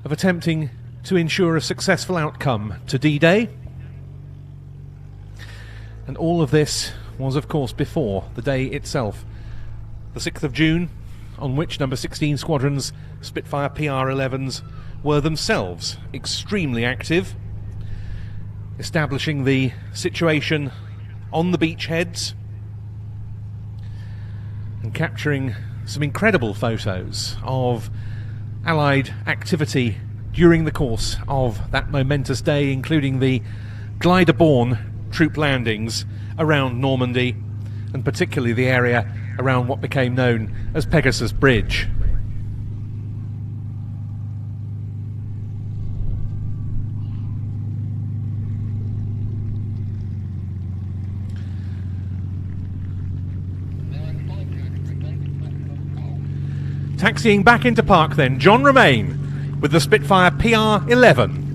of attempting to ensure a successful outcome to D-Day. And all of this was, of course, before the day itself, the 6th of June, on which number 16 Squadron's Spitfire PR11s were themselves extremely active, establishing the situation on the beachheads and capturing some incredible photos of Allied activity during the course of that momentous day, including the glider-borne troop landings around Normandy, and particularly the area around what became known as Pegasus Bridge. Taxiing back into park then, John Romain with the Spitfire PR11.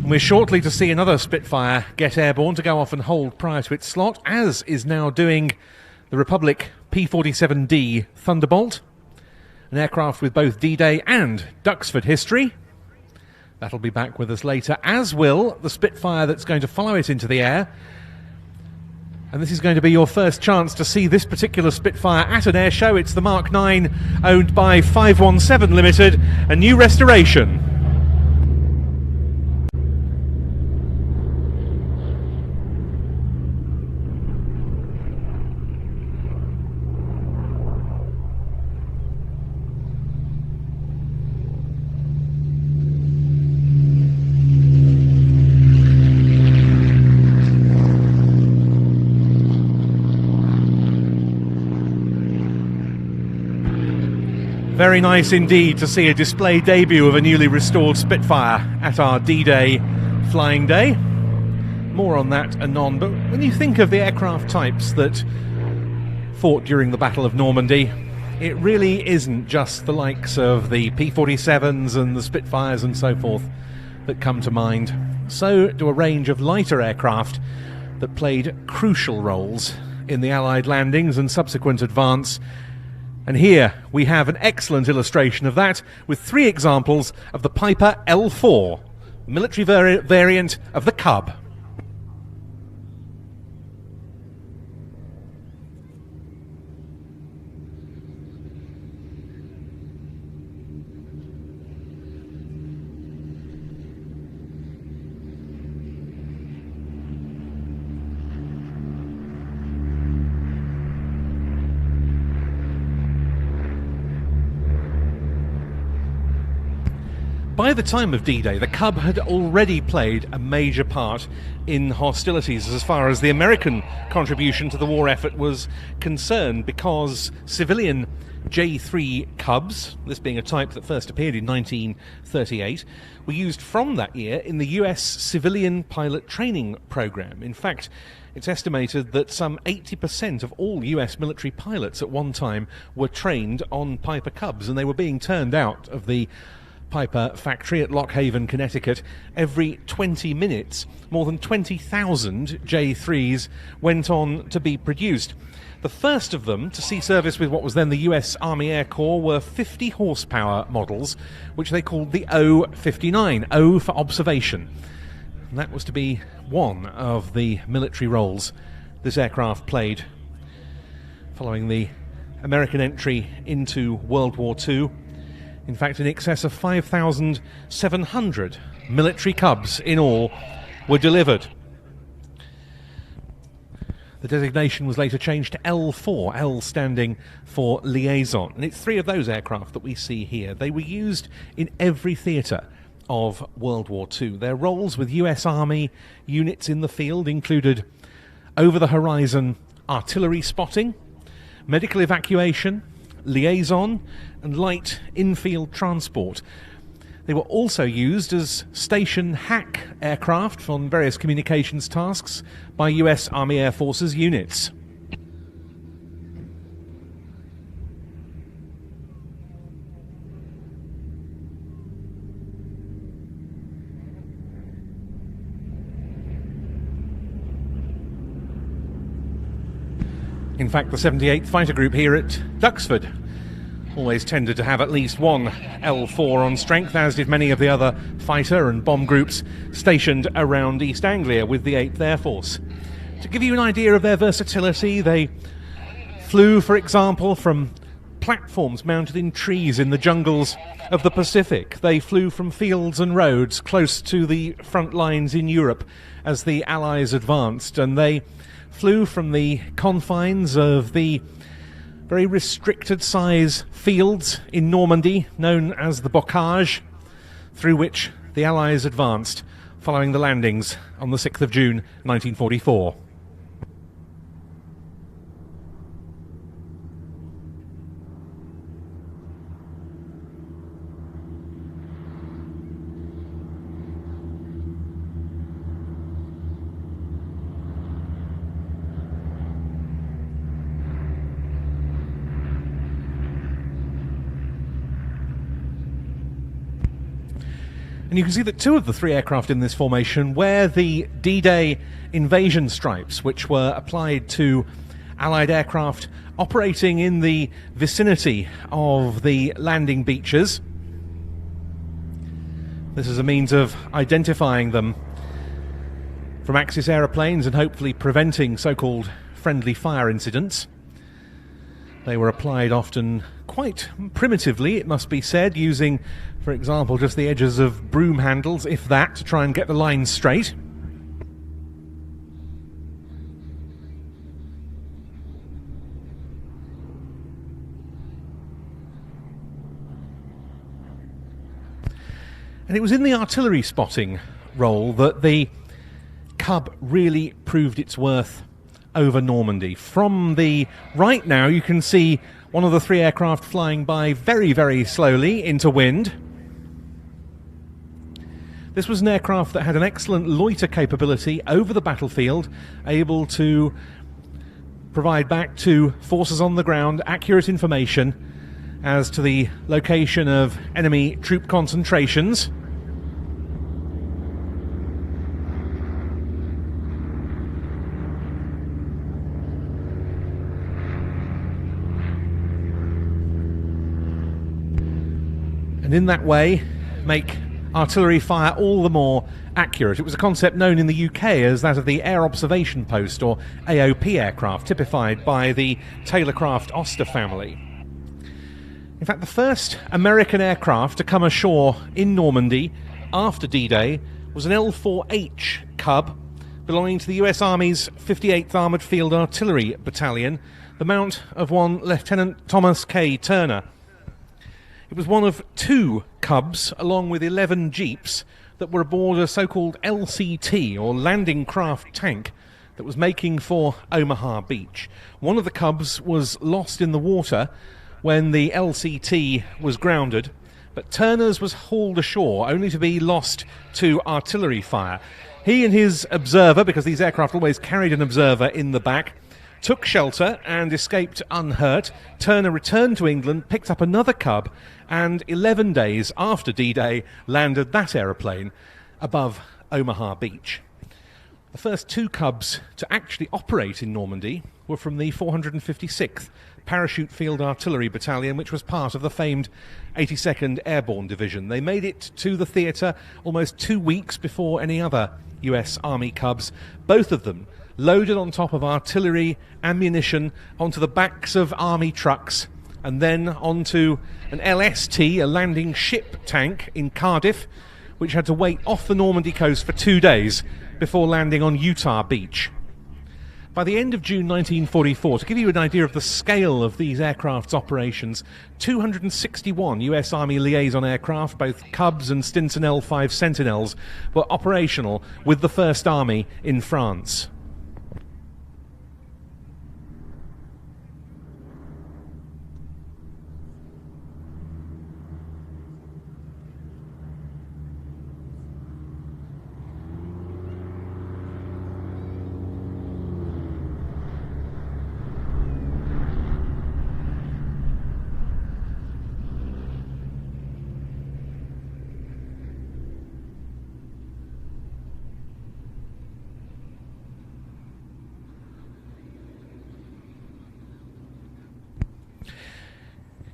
And we're shortly to see another Spitfire get airborne to go off and hold prior to its slot, as is now doing the Republic P-47D Thunderbolt, an aircraft with both D-Day and Duxford history. That'll be back with us later, as will the Spitfire that's going to follow it into the air. And this is going to be your first chance to see this particular Spitfire at an air show. It's the Mark 9, owned by 517 Limited, a new restoration. Very nice indeed to see a display debut of a newly restored Spitfire at our D-Day flying day. More on that anon, but when you think of the aircraft types that fought during the Battle of Normandy, it really isn't just the likes of the P-47s and the Spitfires and so forth that come to mind. So do a range of lighter aircraft that played crucial roles in the Allied landings and subsequent advance. And here we have an excellent illustration of that with 3 examples of the Piper L4, military variant of the Cub. By the time of D-Day, the Cub had already played a major part in hostilities as far as the American contribution to the war effort was concerned, because civilian J-3 Cubs, this being a type that first appeared in 1938, were used from that year in the US civilian pilot training program. In fact, it's estimated that some 80% of all US military pilots at one time were trained on Piper Cubs, and they were being turned out of the Piper factory at Lock Haven, Connecticut. Every 20 minutes, more than 20,000 J-3s went on to be produced. The first of them to see service with what was then the US Army Air Corps were 50 horsepower models, which they called the O-59, O for observation. And that was to be one of the military roles this aircraft played following the American entry into World War II. In fact, in excess of 5,700 military Cubs in all were delivered. The designation was later changed to L4, L standing for liaison. And it's 3 of those aircraft that we see here. They were used in every theatre of World War II. Their roles with US Army units in the field included over-the-horizon artillery spotting, medical evacuation, liaison, and light infield transport. They were also used as station hack aircraft on various communications tasks by US Army Air Forces units. In fact, the 78th Fighter Group here at Duxford always tended to have at least one L4 on strength, as did many of the other fighter and bomb groups stationed around East Anglia with the 8th Air Force. To give you an idea of their versatility, they flew, for example, from platforms mounted in trees in the jungles of the Pacific. They flew from fields and roads close to the front lines in Europe as the Allies advanced, and they flew from the confines of the very restricted size fields in Normandy known as the Bocage, through which the Allies advanced following the landings on the 6th of June 1944. And you can see that 2 of the 3 aircraft in this formation wear the D-Day invasion stripes, which were applied to Allied aircraft operating in the vicinity of the landing beaches. This is a means of identifying them from Axis aeroplanes and hopefully preventing so-called friendly fire incidents. They were applied often quite primitively, it must be said, using, for example, just the edges of broom handles, if that, to try and get the lines straight. And it was in the artillery spotting role that the Cub really proved its worth over Normandy. From the right now, you can see one of the 3 aircraft flying by very, very slowly into wind. This was an aircraft that had an excellent loiter capability over the battlefield, able to provide back to forces on the ground accurate information as to the location of enemy troop concentrations. And in that way, make artillery fire all the more accurate. It was a concept known in the UK as that of the Air Observation Post, or AOP aircraft, typified by the Taylorcraft Oster family. In fact, the first American aircraft to come ashore in Normandy after D-Day was an L-4H Cub belonging to the US Army's 58th Armoured Field Artillery Battalion, the mount of one Lieutenant Thomas K. Turner. It was one of 2 Cubs, along with 11 Jeeps, that were aboard a so-called LCT, or Landing Craft Tank, that was making for Omaha Beach. One of the Cubs was lost in the water when the LCT was grounded, but Turner's was hauled ashore, only to be lost to artillery fire. He and his observer, because these aircraft always carried an observer in the back, took shelter and escaped unhurt. Turner returned to England, picked up another Cub, and 11 days after D-Day landed that aeroplane above Omaha Beach. The first 2 Cubs to actually operate in Normandy were from the 456th Parachute Field Artillery Battalion, which was part of the famed 82nd Airborne Division. They made it to the theatre almost 2 weeks before any other US Army Cubs, both of them loaded on top of artillery, ammunition, onto the backs of army trucks, and then onto an LST, a landing ship tank in Cardiff, which had to wait off the Normandy coast for 2 days before landing on Utah Beach. By the end of June 1944, to give you an idea of the scale of these aircraft's operations, 261 US Army liaison aircraft, both Cubs and Stinson L-5 Sentinels, were operational with the First Army in France.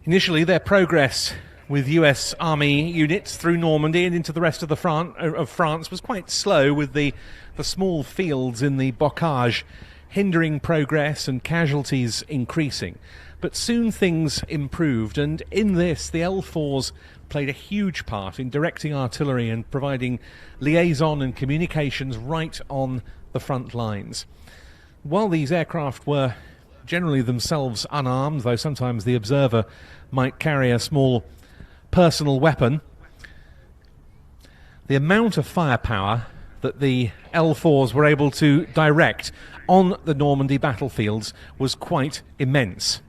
Initially, their progress with US Army units through Normandy and into the rest of France was quite slow, with the small fields in the bocage hindering progress and casualties increasing. But soon things improved, and in this, the L4s played a huge part in directing artillery and providing liaison and communications right on the front lines. While these aircraft were generally themselves unarmed, though sometimes the observer might carry a small personal weapon, the amount of firepower that the L4s were able to direct on the Normandy battlefields was quite immense.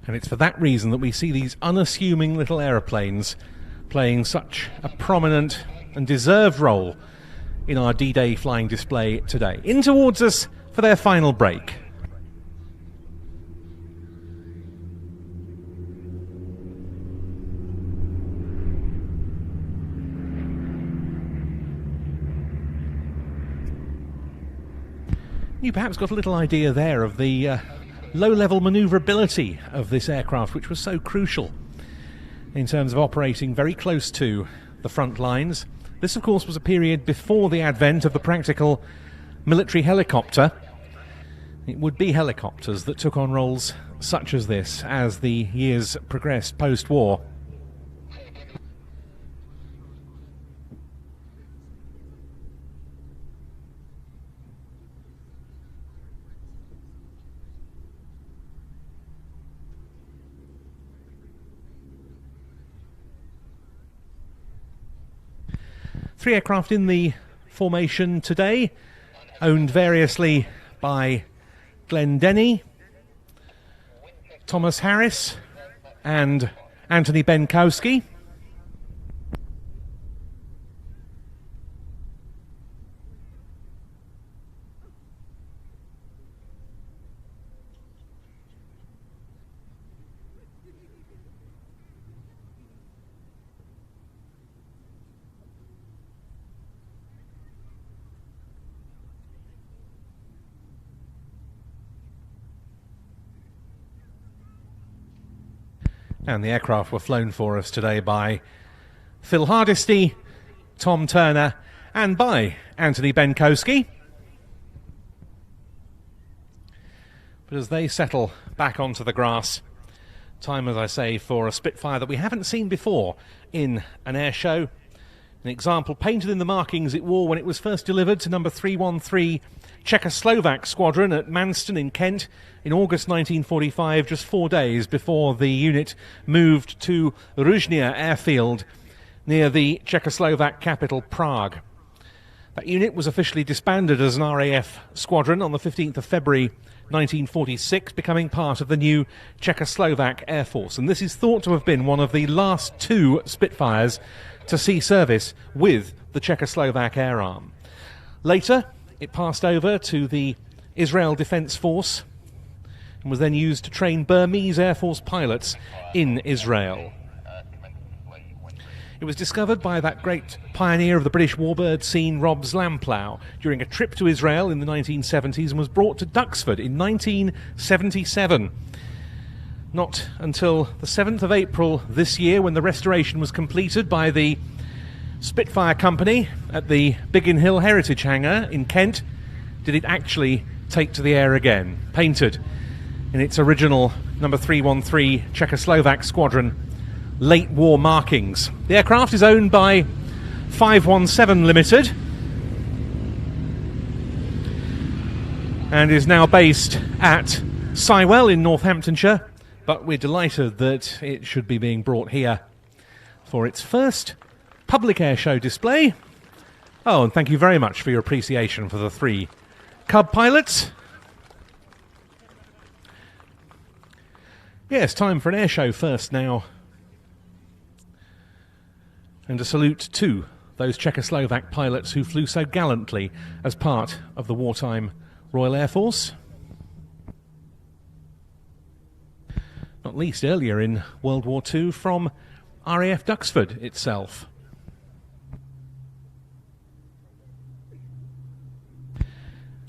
And it's for that reason that we see these unassuming little aeroplanes playing such a prominent and deserved role in our D-Day flying display today. In towards us for their final break. You perhaps got a little idea there of the low-level manoeuvrability of this aircraft, which was so crucial in terms of operating very close to the front lines. This, of course, was a period before the advent of the practical military helicopter. It would be helicopters that took on roles such as this as the years progressed post-war. Three aircraft in the formation today. owned variously by Glenn Denny, Thomas Harris and Anthony Benkowski. And the aircraft were flown for us today by Phil Hardisty, Tom Turner and by Anthony Benkowski. But as they settle back onto the grass, time, as I say, for a Spitfire that we haven't seen before in an air show. An example painted in the markings it wore when it was first delivered to number 313 Czechoslovak Squadron at Manston in Kent in August 1945, just 4 days before the unit moved to Ruzhnia airfield near the Czechoslovak capital Prague. That unit was officially disbanded as an RAF squadron on the 15th of February 1946, becoming part of the new Czechoslovak Air Force. And this is thought to have been one of the last 2 Spitfires to see service with the Czechoslovak Air Arm. Later, it passed over to the Israel Defense Force and was then used to train Burmese Air Force pilots in Israel. It was discovered by that great pioneer of the British warbird scene, Rob Slamplow, during a trip to Israel in the 1970s and was brought to Duxford in 1977. Not until the 7th of April this year, when the restoration was completed by the Spitfire Company at the Biggin Hill Heritage Hangar in Kent, did it actually take to the air again, painted in its original number 313 Czechoslovak Squadron late war markings. The aircraft is owned by 517 Limited and is now based at Sywell in Northamptonshire, but we're delighted that it should be being brought here for its first public air show display. Oh, and thank you very much for your appreciation for the 3 Cub pilots. Yes, time for an air show first now. And a salute to those Czechoslovak pilots who flew so gallantly as part of the wartime Royal Air Force. Not least earlier in World War II from RAF Duxford itself.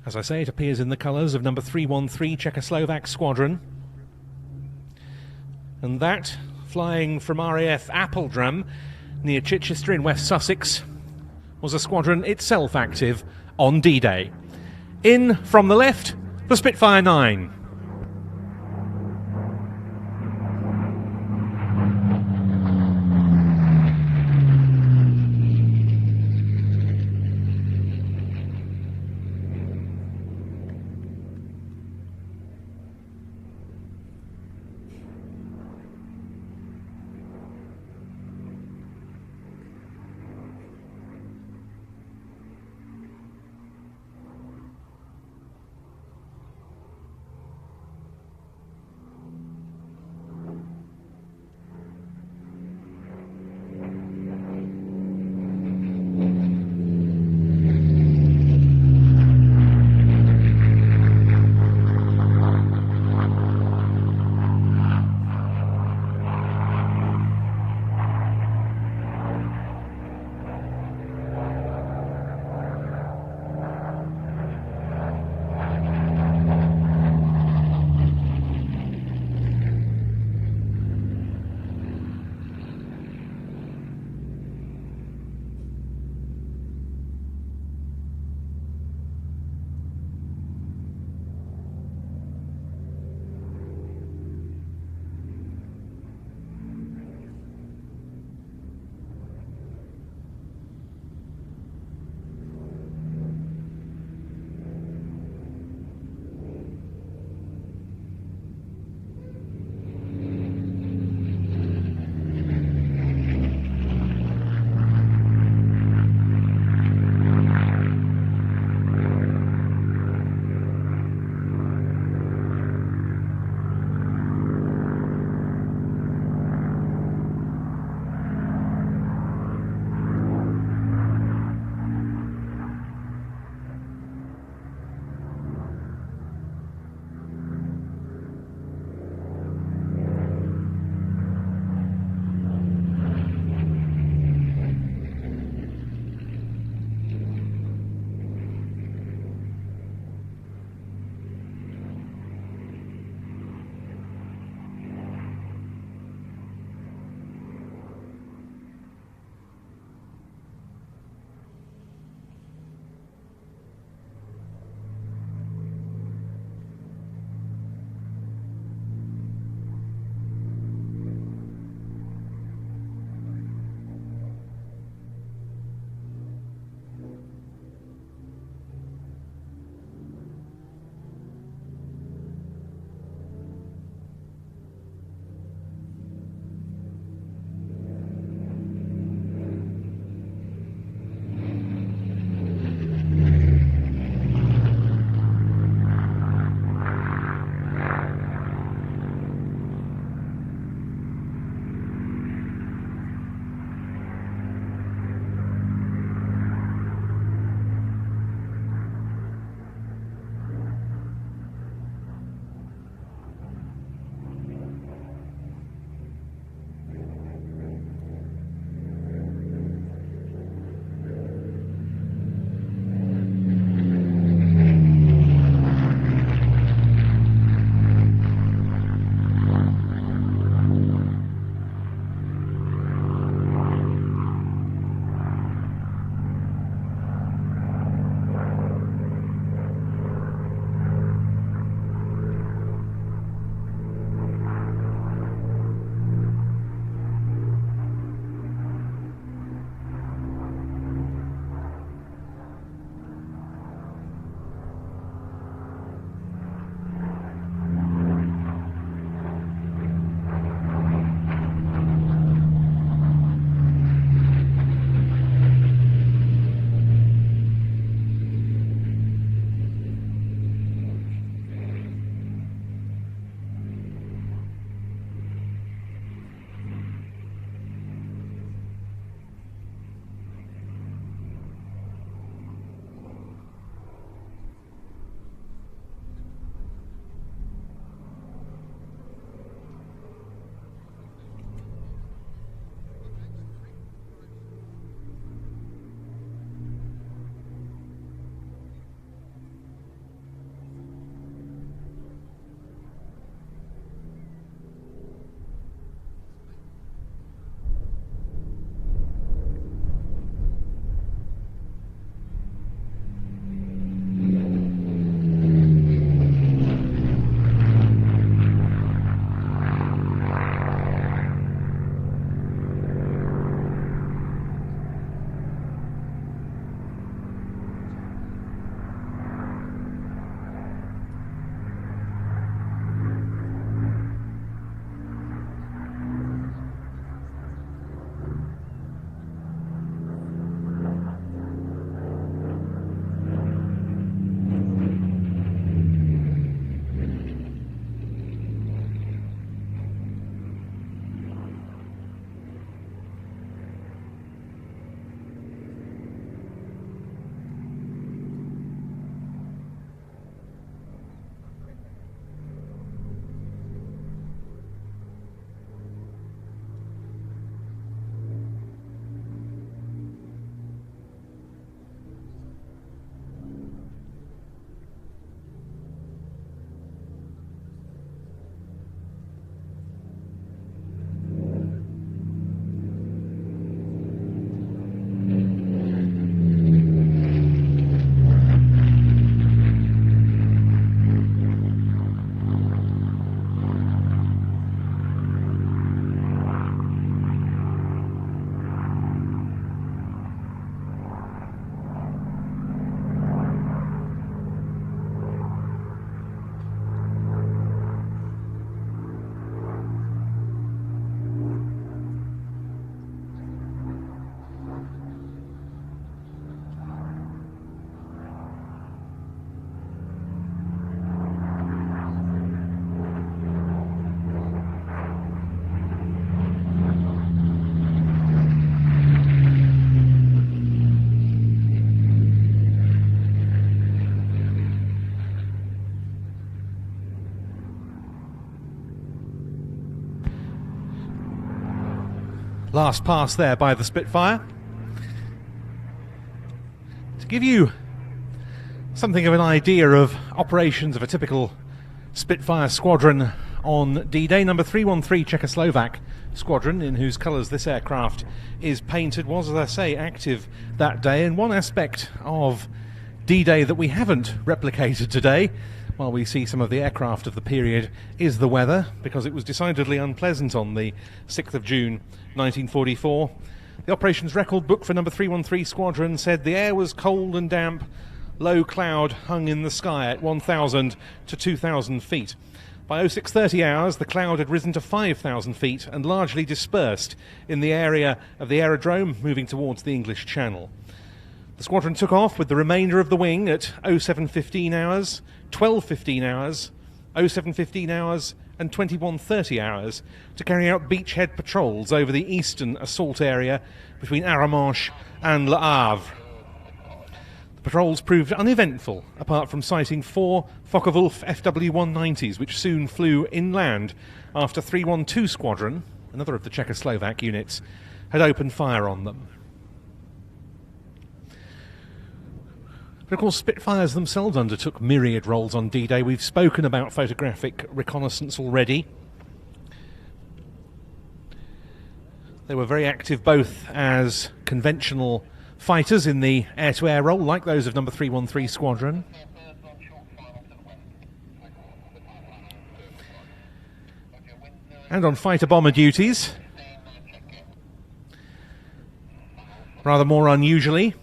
As I say, it appears in the colours of number 313 Czechoslovak Squadron. And that, flying from RAF Appledrum near Chichester in West Sussex, was a squadron itself active on D-Day. In from the left, the Spitfire 9. last pass there by the Spitfire. To give you something of an idea of operations of a typical Spitfire squadron on D-Day, number 313 Czechoslovak squadron, in whose colours this aircraft is painted, was, as I say, active that day. And one aspect of D-Day that we haven't replicated today, while we see some of the aircraft of the period, is the weather, because it was decidedly unpleasant on the 6th of June 1944. The operations record book for number 313 squadron said the air was cold and damp, low cloud hung in the sky at 1,000 to 2,000 feet. By 0630 hours, the cloud had risen to 5,000 feet and largely dispersed in the area of the aerodrome, moving towards the English Channel. The squadron took off with the remainder of the wing at 0715 hours, 1215 hours, 0715 hours and 2130 hours to carry out beachhead patrols over the eastern assault area between Arromanches and Le Havre. The patrols proved uneventful, apart from sighting 4 Focke-Wulf FW-190s, which soon flew inland after 312 Squadron, another of the Czechoslovak units, had opened fire on them. But of course, Spitfires themselves undertook myriad roles on D-Day. We've spoken about photographic reconnaissance already. They were very active both as conventional fighters in the air-to-air role, like those of number 313 Squadron, and on fighter-bomber duties. Rather more unusually,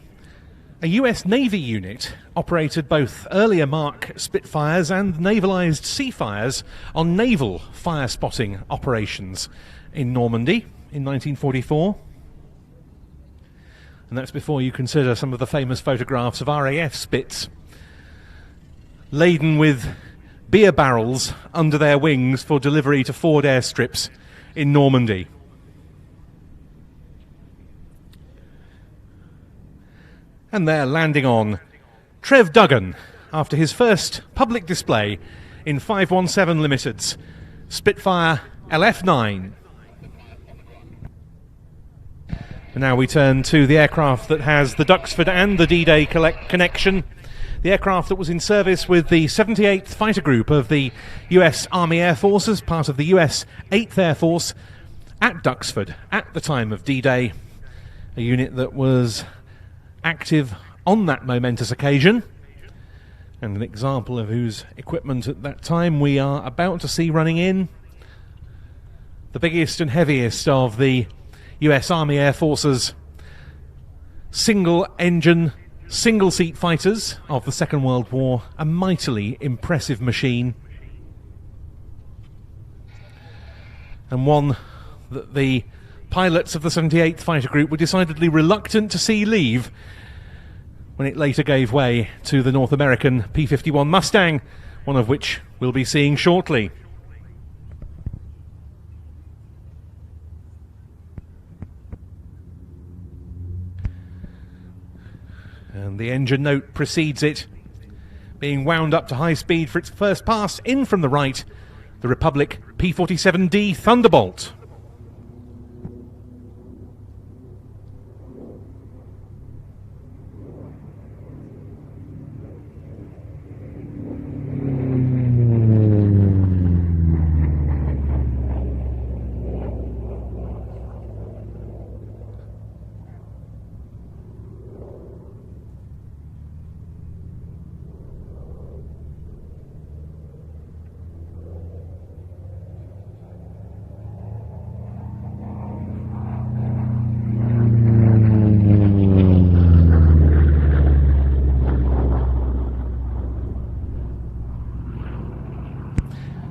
a US Navy unit operated both earlier Mark Spitfires and navalised Seafires on naval fire-spotting operations in Normandy in 1944. And that's before you consider some of the famous photographs of RAF Spits laden with beer barrels under their wings for delivery to Ford airstrips in Normandy. And they're landing on Trev Duggan after his first public display in 517 Limited's Spitfire LF9. And now we turn to the aircraft that has the Duxford and the D-Day connection. The aircraft that was in service with the 78th Fighter Group of the US Army Air Forces, part of the US 8th Air Force, at Duxford at the time of D-Day. A unit that was active on that momentous occasion, and an example of whose equipment at that time we are about to see running in. The biggest and heaviest of the US Army Air Forces single-engine, single-seat fighters of the Second World War. A mightily impressive machine, and one that the pilots of the 78th Fighter Group were decidedly reluctant to see leave when it later gave way to the North American P-51 Mustang, one of which we'll be seeing shortly. And the engine note precedes it, being wound up to high speed for its first pass. In from the right, the Republic P-47D Thunderbolt.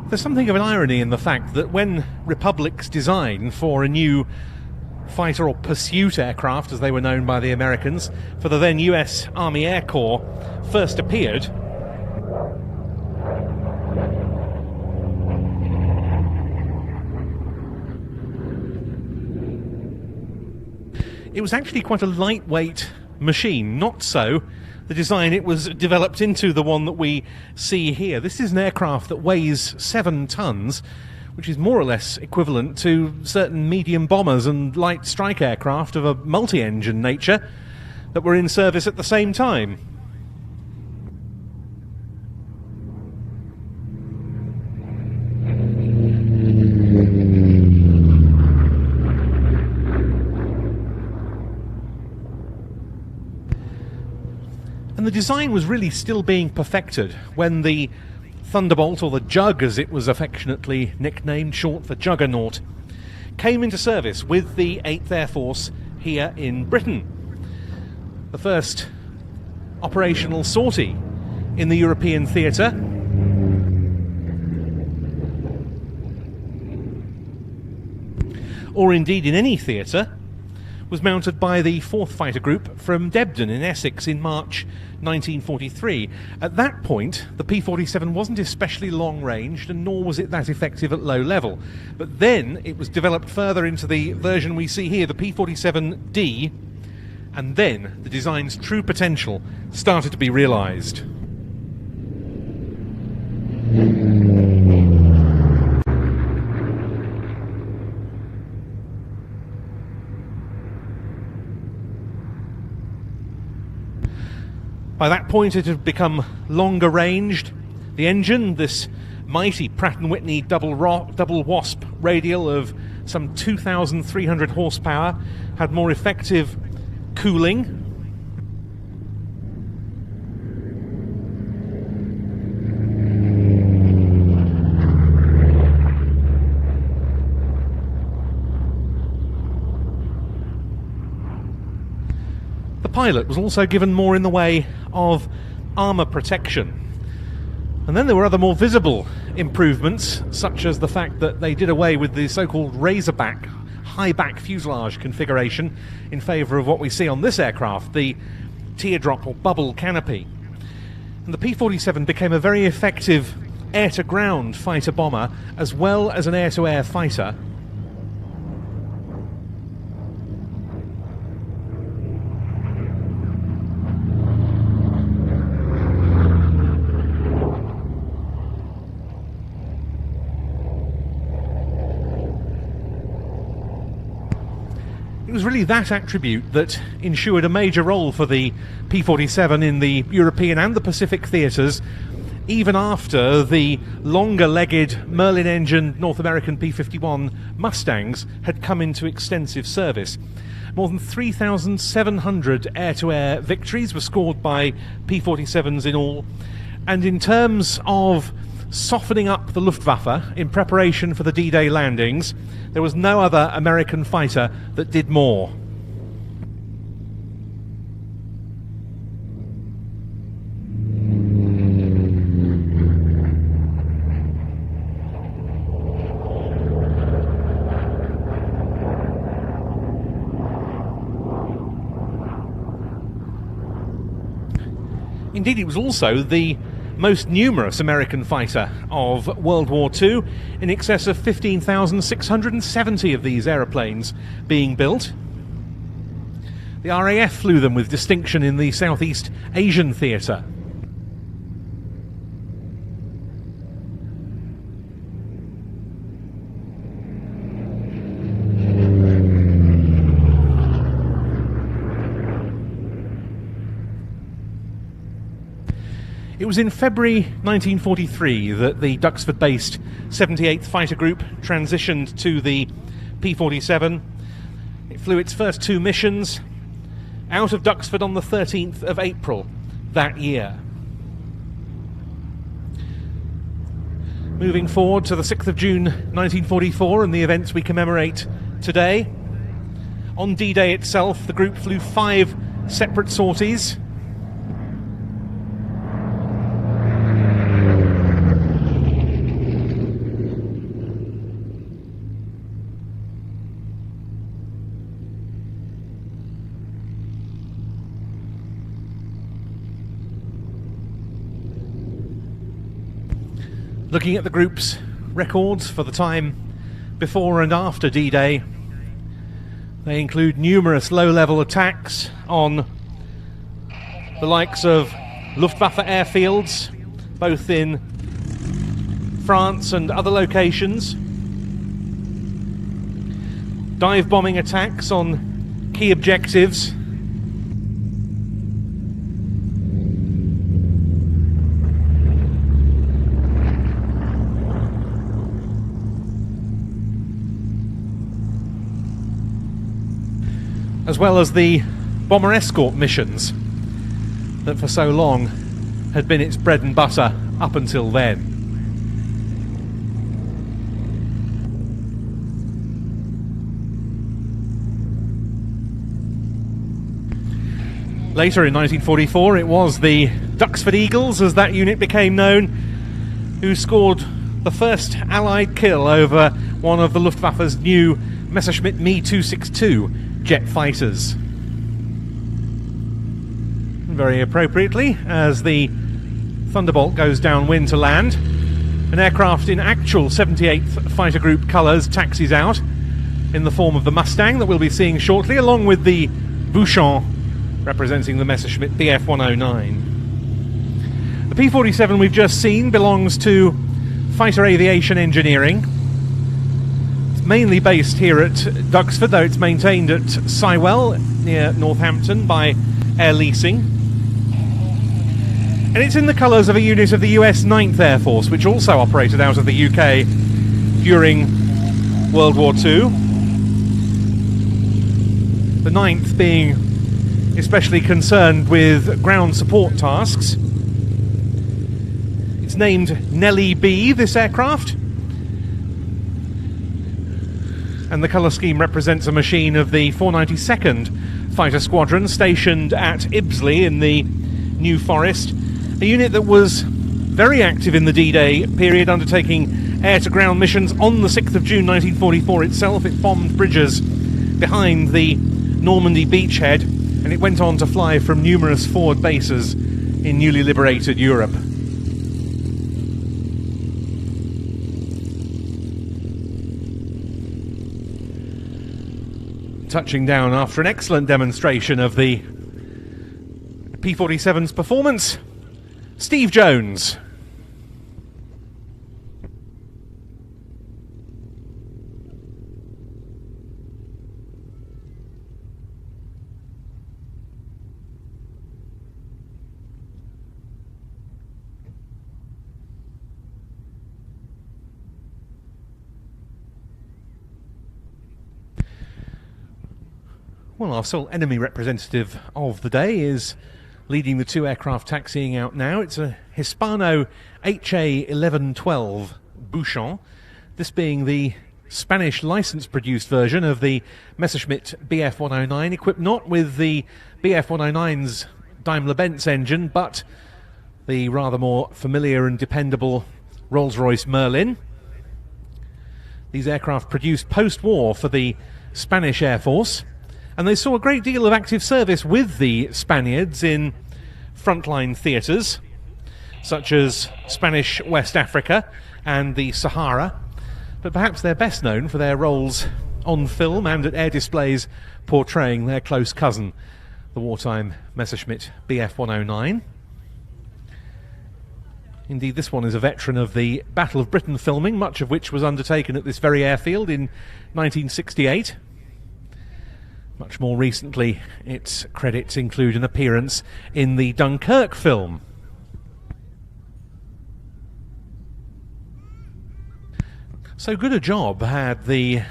There's something of an irony in the fact that when Republic's design for a new fighter or pursuit aircraft, as they were known by the Americans, for the then US Army Air Corps first appeared, it was actually quite a lightweight machine. Not so the design it was developed into, the one that we see here. This is an aircraft that weighs 7 tons, which is more or less equivalent to certain medium bombers and light strike aircraft of a multi-engine nature that were in service at the same time. And the design was really still being perfected when the Thunderbolt, or the Jug as it was affectionately nicknamed, short for Juggernaut, came into service with the 8th Air Force here in Britain. The first operational sortie in the European theatre, or indeed in any theatre, was mounted by the 4th Fighter Group from Debden in Essex in March 1943. At that point, the P-47 wasn't especially long-ranged, and nor was it that effective at low level. But then it was developed further into the version we see here, the P-47D, and then the design's true potential started to be realised. By that point it had become longer ranged. The engine, this mighty Pratt & Whitney double wasp radial of some 2,300 horsepower, had more effective cooling. The pilot was also given more in the way of armour protection. And then there were other more visible improvements, such as the fact that they did away with the so-called razorback high-back fuselage configuration in favour of what we see on this aircraft, the teardrop or bubble canopy. And the P-47 became a very effective air-to-ground fighter-bomber as well as an air-to-air fighter. It was really that attribute that ensured a major role for the P-47 in the European and the Pacific theatres, even after the longer-legged Merlin-engined North American P-51 Mustangs had come into extensive service. More than 3,700 air-to-air victories were scored by P-47s in all, and in terms of softening up the Luftwaffe in preparation for the D-Day landings, there was no other American fighter that did more. Indeed, it was also the most numerous American fighter of World War II, in excess of 15,670 of these aeroplanes being built. The RAF flew them with distinction in the Southeast Asian theatre. It was in February 1943 that the Duxford-based 78th Fighter Group transitioned to the P-47. It flew its first 2 missions out of Duxford on the 13th of April that year. Moving forward to the 6th of June 1944 and the events we commemorate today. On D-Day itself, the group flew 5 separate sorties. Looking at the group's records for the time before and after D-Day, they include numerous low-level attacks on the likes of Luftwaffe airfields, both in France and other locations. dive bombing attacks on key objectives. As well as the bomber escort missions that for so long had been its bread and butter up until then. Later in 1944 it was the Duxford Eagles, as that unit became known, who scored the first Allied kill over one of the Luftwaffe's new Messerschmitt Me-262 jet fighters. Very appropriately, as the Thunderbolt goes downwind to land, an aircraft in actual 78th Fighter Group colours taxis out in the form of the Mustang that we'll be seeing shortly, along with the Bouchon representing the Messerschmitt Bf-109. The P-47 we've just seen belongs to Fighter Aviation Engineering. It's mainly based here at Duxford, though it's maintained at Sywell near Northampton by Air Leasing. And it's in the colours of a unit of the US 9th Air Force, which also operated out of the UK during World War II. The 9th being especially concerned with ground support tasks. It's named Nellie B, this aircraft. And the colour scheme represents a machine of the 492nd Fighter Squadron stationed at Ibsley in the New Forest. A unit that was very active in the D-Day period, undertaking air-to-ground missions. On the 6th of June 1944 itself, it bombed bridges behind the Normandy beachhead, and it went on to fly from numerous forward bases in newly liberated Europe. Touching down after an excellent demonstration of the P-47's performance, Steve Jones. Well, our sole enemy representative of the day is leading the two aircraft taxiing out now. It's a Hispano HA-1112 Bouchon, this being the Spanish license-produced version of the Messerschmitt Bf-109, equipped not with the Bf-109's Daimler-Benz engine, but the rather more familiar and dependable Rolls-Royce Merlin. These aircraft produced post-war for the Spanish Air Force, and they saw a great deal of active service with the Spaniards in frontline theatres, such as Spanish West Africa and the Sahara, but perhaps they're best known for their roles on film and at air displays portraying their close cousin, the wartime Messerschmitt Bf-109. Indeed, this one is a veteran of the Battle of Britain filming, much of which was undertaken at this very airfield in 1968. Much more recently, its credits include an appearance in the Dunkirk film. So good a job had the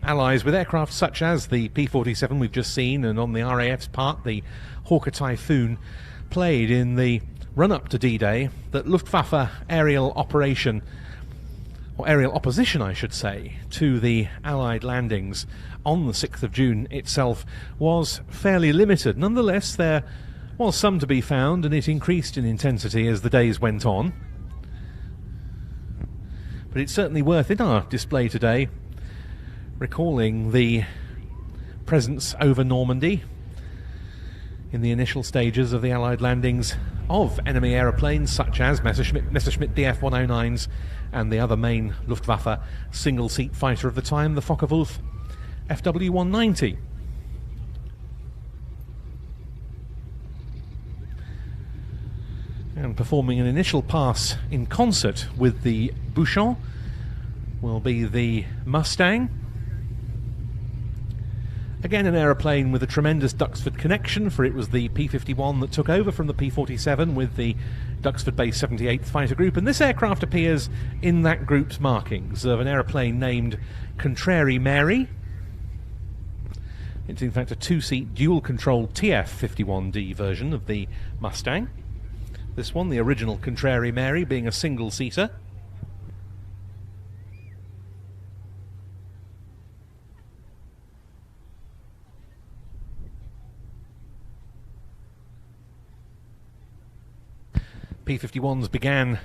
Allies with aircraft such as the P-47 we've just seen, and on the RAF's part the Hawker Typhoon, played in the run-up to D-Day, that Luftwaffe aerial operation, or aerial opposition I should say, to the Allied landings on the 6th of June itself was fairly limited. Nonetheless, there was some to be found, and it increased in intensity as the days went on. But it's certainly worth, in our display today, recalling the presence over Normandy in the initial stages of the Allied landings of enemy aeroplanes such as Messerschmitt Bf-109s and the other main Luftwaffe single-seat fighter of the time, the Focke-Wulf FW-190. And performing an initial pass in concert with the Bouchon will be the Mustang. Again, an aeroplane with a tremendous Duxford connection, for it was the P-51 that took over from the P-47 with the Duxford-based 78th Fighter Group, and this aircraft appears in that group's markings of an aeroplane named Contrary Mary. It's in fact a two-seat dual-controlled TF-51D version of the Mustang. This one, the original Contrary Mary, being a single-seater. P-51s began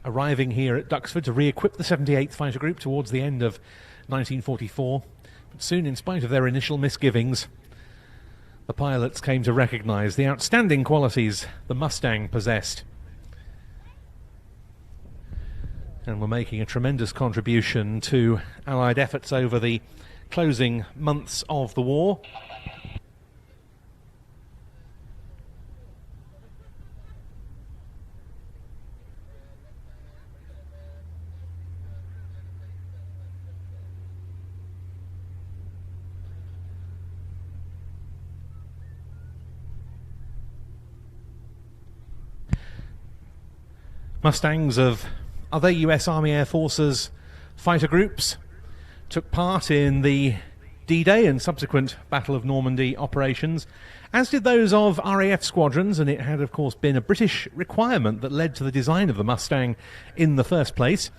arriving here at Duxford to re-equip the 78th Fighter Group towards the end of 1944. But soon, in spite of their initial misgivings, the pilots came to recognise the outstanding qualities the Mustang possessed, and were making a tremendous contribution to Allied efforts over the closing months of the war. Mustangs of other US Army Air Forces fighter groups took part in the D-Day and subsequent Battle of Normandy operations, as did those of RAF squadrons, and it had of course been a British requirement that led to the design of the Mustang in the first place,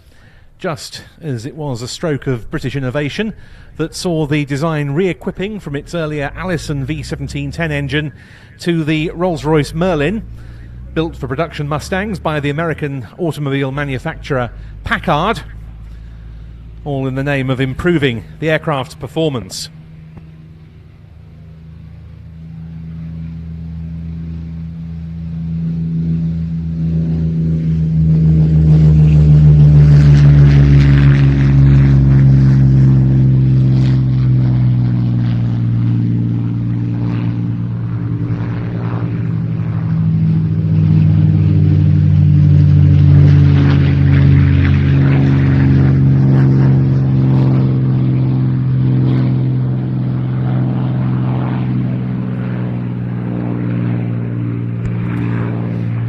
just as it was a stroke of British innovation that saw the design re-equipping from its earlier Allison V1710 engine to the Rolls-Royce Merlin, built for production Mustangs by the American automobile manufacturer Packard, all in the name of improving the aircraft's performance.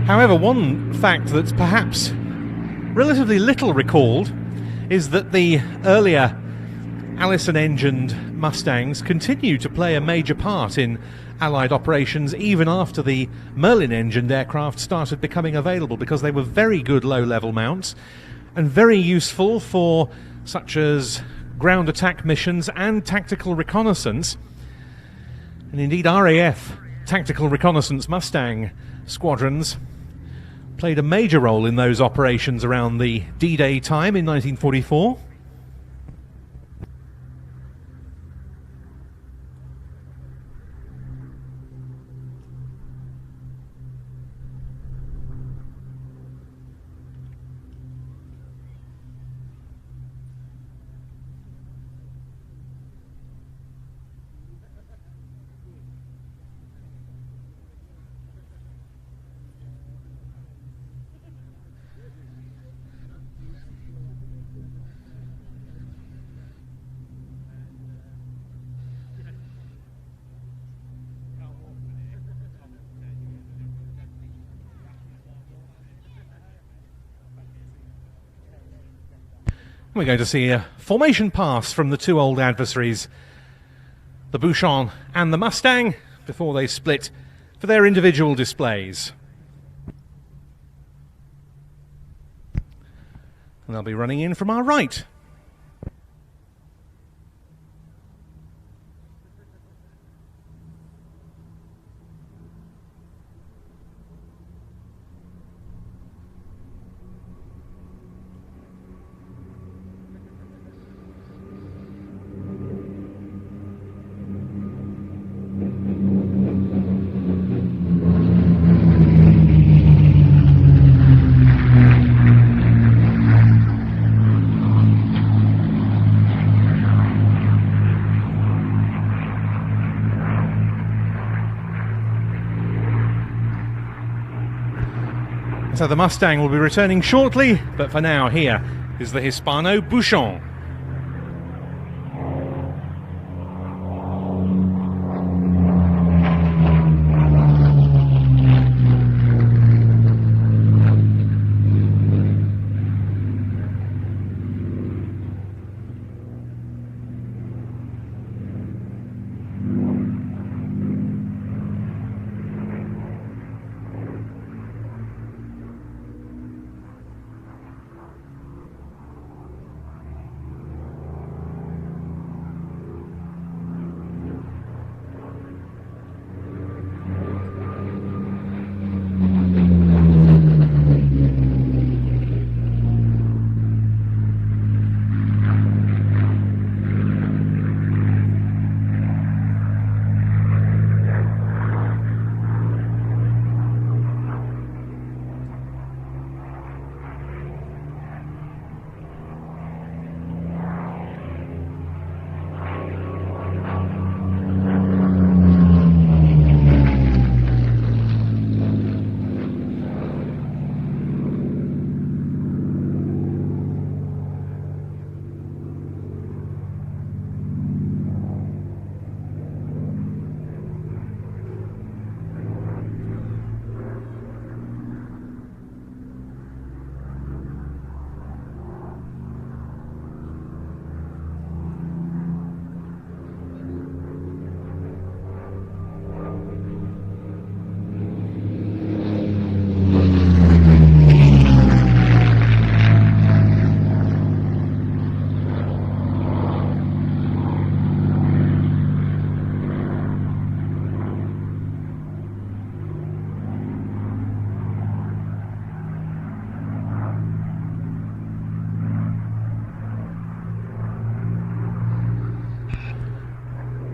However, one fact that's perhaps relatively little recalled is that the earlier Allison-engined Mustangs continue to play a major part in Allied operations even after the Merlin-engined aircraft started becoming available, because they were very good low-level mounts and very useful for such as ground attack missions and tactical reconnaissance. And indeed, RAF tactical reconnaissance Mustang squadrons played a major role in those operations around the D-Day time in 1944. We're going to see a formation pass from the two old adversaries, the Bouchon and the Mustang, before they split for their individual displays. And they'll be running in from our right. So the Mustang will be returning shortly, but for now, here is the Hispano Bouchon.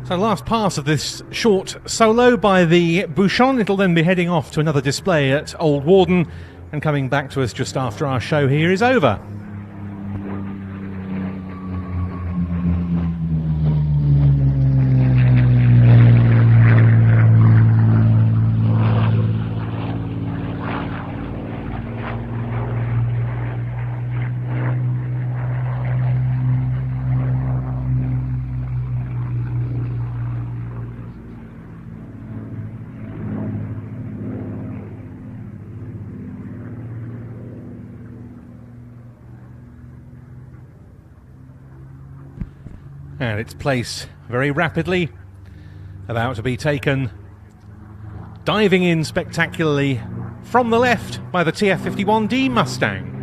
So last pass of this short solo by the Bouchon. It'll then be heading off to another display at Old Warden and coming back to us just after our show here is over. And its place very rapidly about to be taken, diving in spectacularly from the left by the TF51D Mustang.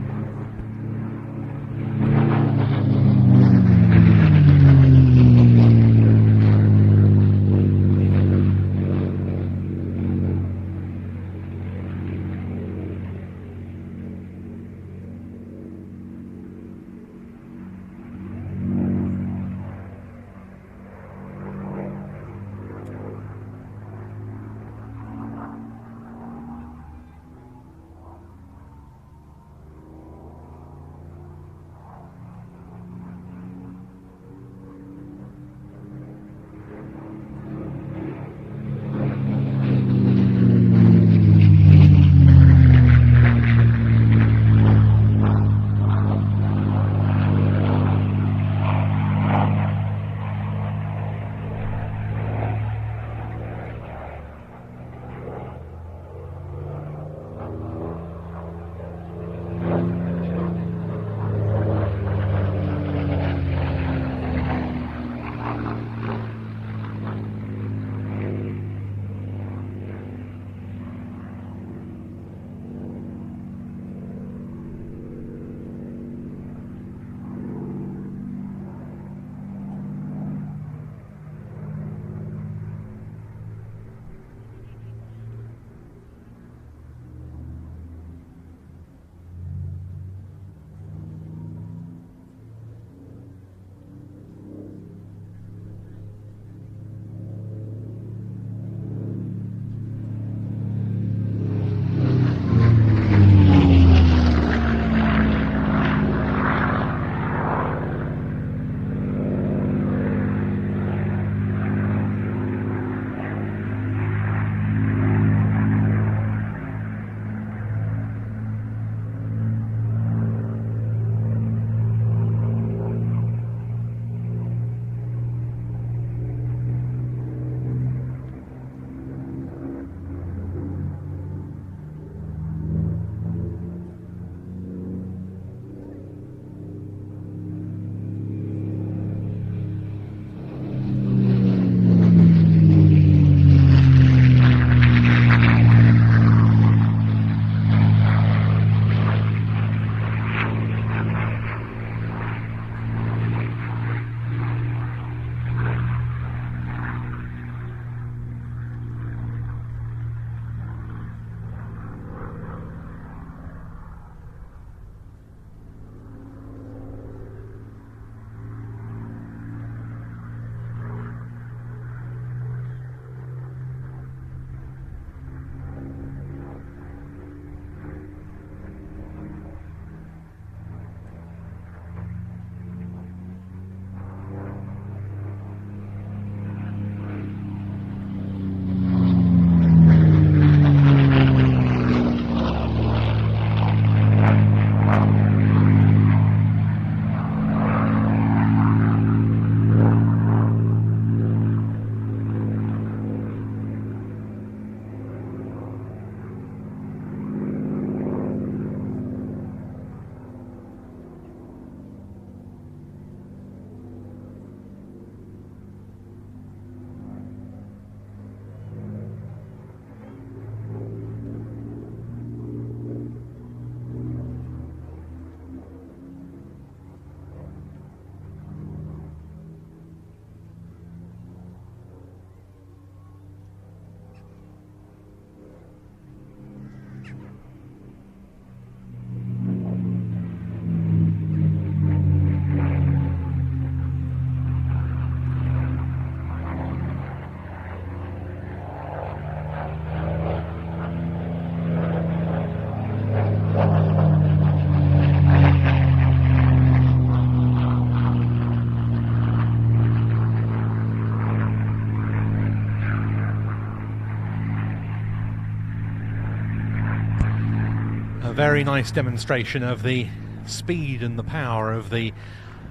very nice demonstration of the speed and the power of the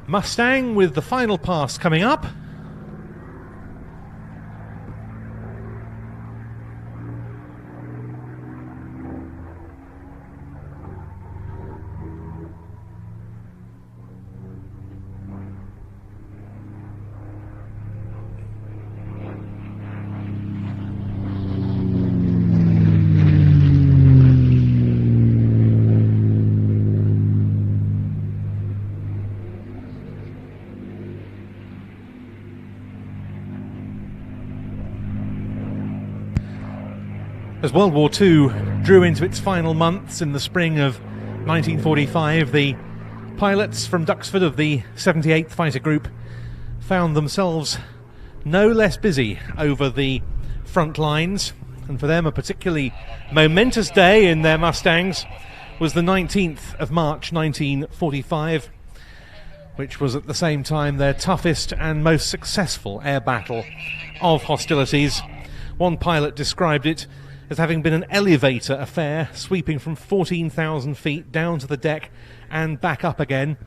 Mustang, with the final pass coming up. As World War II drew into its final months in the spring of 1945, the pilots from Duxford of the 78th Fighter Group found themselves no less busy over the front lines, and for them a particularly momentous day in their Mustangs was the 19th of March 1945, which was at the same time their toughest and most successful air battle of hostilities. One pilot described it as having been an elevator affair, sweeping from 14,000 feet down to the deck and back up again.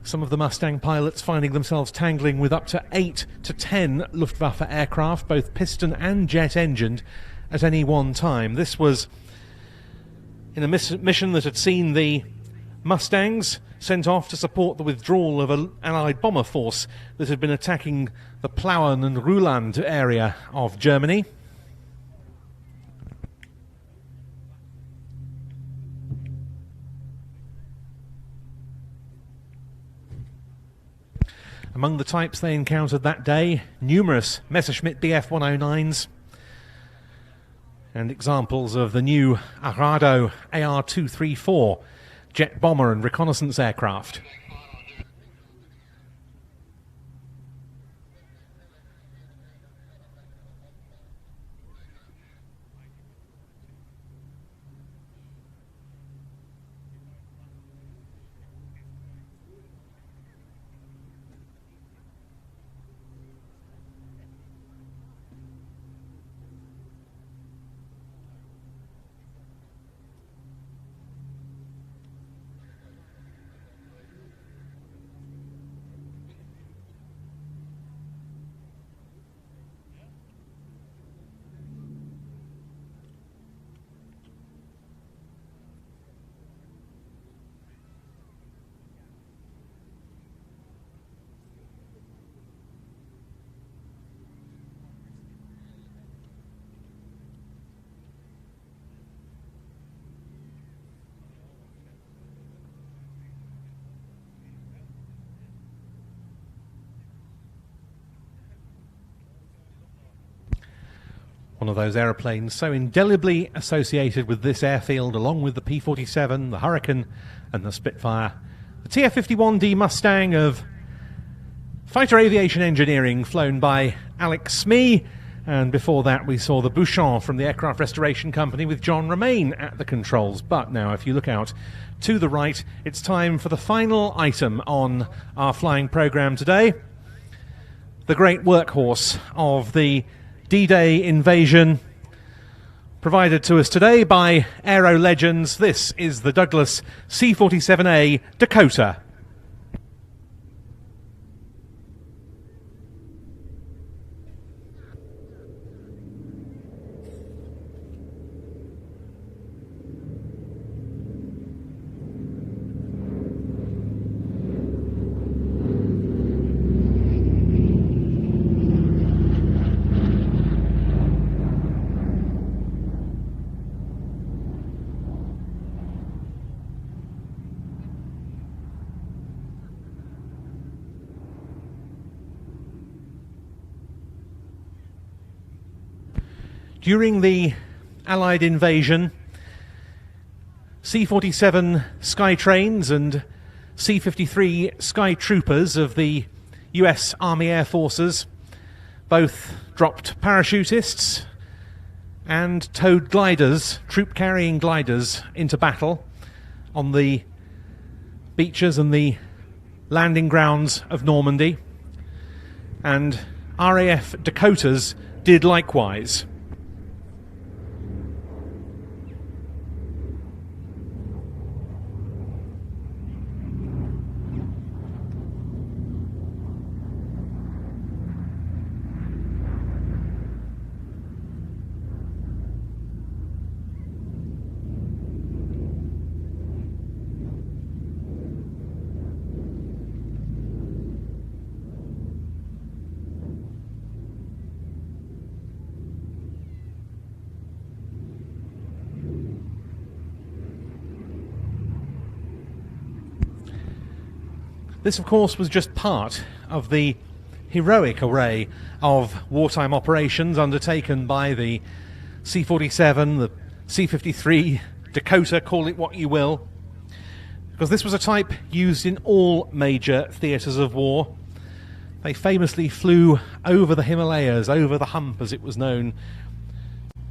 Some of the Mustang pilots finding themselves tangling with up to 8 to 10 Luftwaffe aircraft, both piston and jet engined, at any one time. This was in a mission that had seen the Mustangs sent off to support the withdrawal of an Allied bomber force that had been attacking the Plauen and Ruhland area of Germany. Among the types they encountered that day, numerous Messerschmitt Bf 109s and examples of the new Arado AR-234 jet bomber and reconnaissance aircraft. One of those aeroplanes so indelibly associated with this airfield, along with the P-47, the Hurricane and the Spitfire. The TF-51D Mustang of Fighter Aviation Engineering, flown by Alex Smee, and before that we saw the Bouchon from the Aircraft Restoration Company with John Romain at the controls. But now, if you look out to the right, it's time for the final item on our flying programme today. The great workhorse of the D-Day invasion, provided to us today by aero legends. This is the Douglas C-47A Dakota. During the Allied invasion, C-47 Skytrains and C-53 Sky Troopers of the US Army Air Forces both dropped parachutists and towed gliders, troop-carrying gliders, into battle on the beaches and the landing grounds of Normandy, and RAF Dakotas did likewise. This, of course, was just part of the heroic array of wartime operations undertaken by the C-47, the C-53, Dakota, call it what you will, because this was a type used in all major theatres of war. They famously flew over the Himalayas, over the hump as it was known,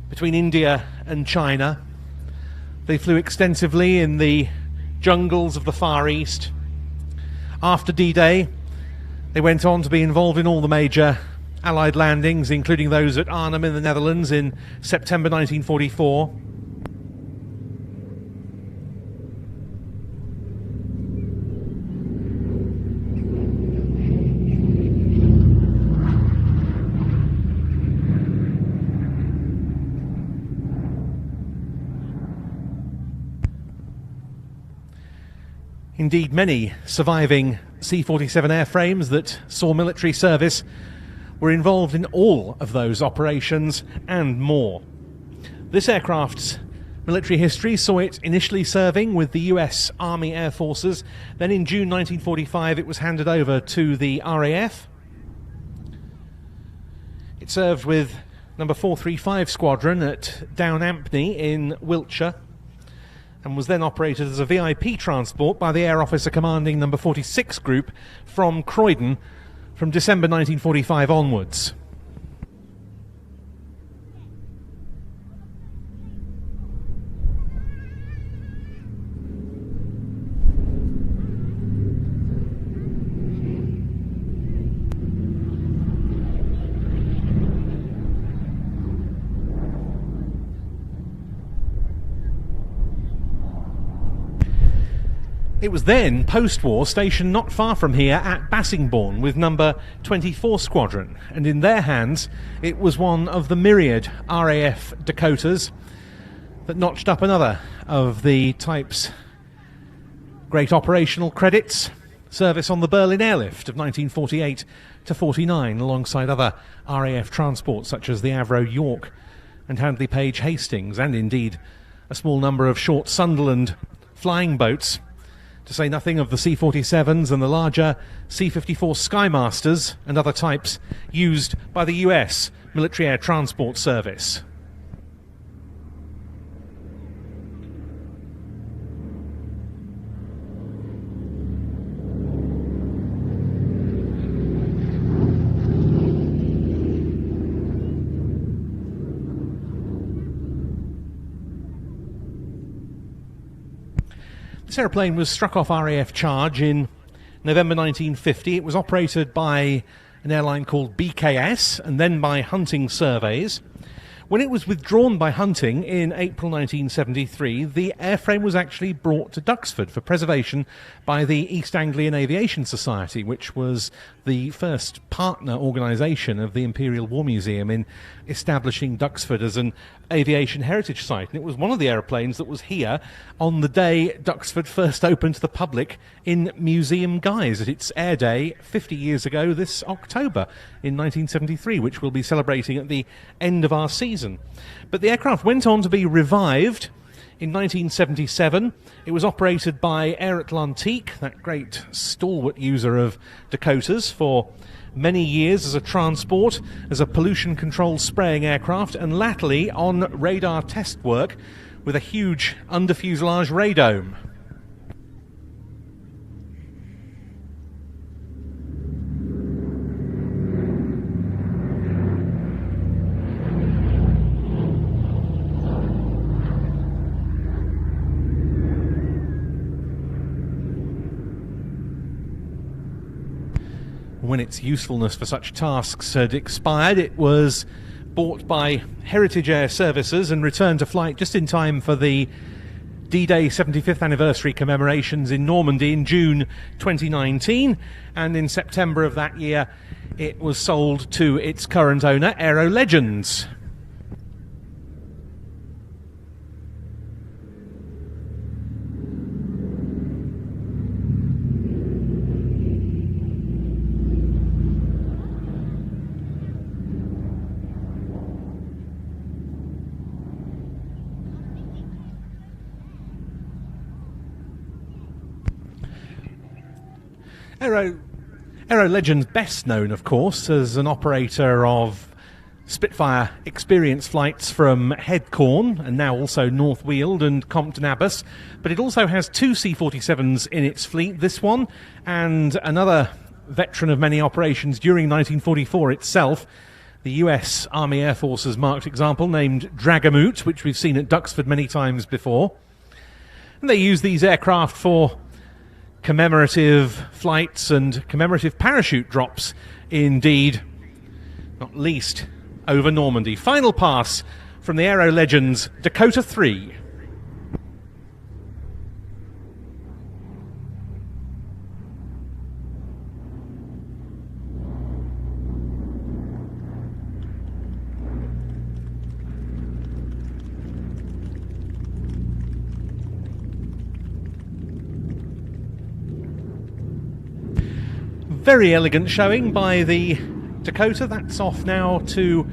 between India and China. They flew extensively in the jungles of the Far East. After D-Day, they went on to be involved in all the major Allied landings, including those at Arnhem in the Netherlands in September 1944. Indeed, many surviving C-47 airframes that saw military service were involved in all of those operations and more. This aircraft's military history saw it initially serving with the US Army Air Forces. Then in June 1945 it was handed over to the RAF. It served with number 435 Squadron at Down Ampney in Wiltshire, and was then operated as a VIP transport by the Air Officer commanding number 46 Group from Croydon from December 1945 onwards. It was then, post-war, stationed not far from here at Bassingbourn with number 24 Squadron, and in their hands it was one of the myriad RAF Dakotas that notched up another of the type's great operational credits: service on the Berlin Airlift of 1948 to 49, alongside other RAF transports such as the Avro York and Handley Page Hastings, and indeed a small number of short Sunderland flying boats, to say nothing of the C-47s and the larger C-54 Skymasters and other types used by the US Military Air Transport Service. This aeroplane was struck off RAF charge in November 1950. It was operated by an airline called BKS and then by Hunting Surveys. When it was withdrawn by Hunting in April 1973, the airframe was actually brought to Duxford for preservation by the East Anglian Aviation Society, which was the first partner organisation of the Imperial War Museum in establishing Duxford as an aviation heritage site. And it was one of the aeroplanes that was here on the day Duxford first opened to the public in museum guise at its air day 50 years ago this October in 1973, which we'll be celebrating at the end of our season. But the aircraft went on to be revived in 1977. It was operated by Air Atlantique, that great stalwart user of Dakotas, for many years as a transport, as a pollution control spraying aircraft, and latterly on radar test work with a huge under-fuselage radome. When its usefulness for such tasks had expired, it was bought by Heritage Air Services and returned to flight just in time for the D-Day 75th anniversary commemorations in Normandy in June 2019, and in September of that year it was sold to its current owner, Aero Legends. Aero Legends, best known, of course, as an operator of Spitfire experience flights from Headcorn and now also North Weald and Compton Abbas, but it also has 2 C-47s in its fleet, this one, and another veteran of many operations during 1944 itself, the US Army Air Force's marked example named Dragamoot, which we've seen at Duxford many times before. And they use these aircraft for commemorative flights and commemorative parachute drops, indeed, not least over Normandy. Final pass from the Aero Legends Dakota 3. Very elegant showing by the Dakota. That's off now to,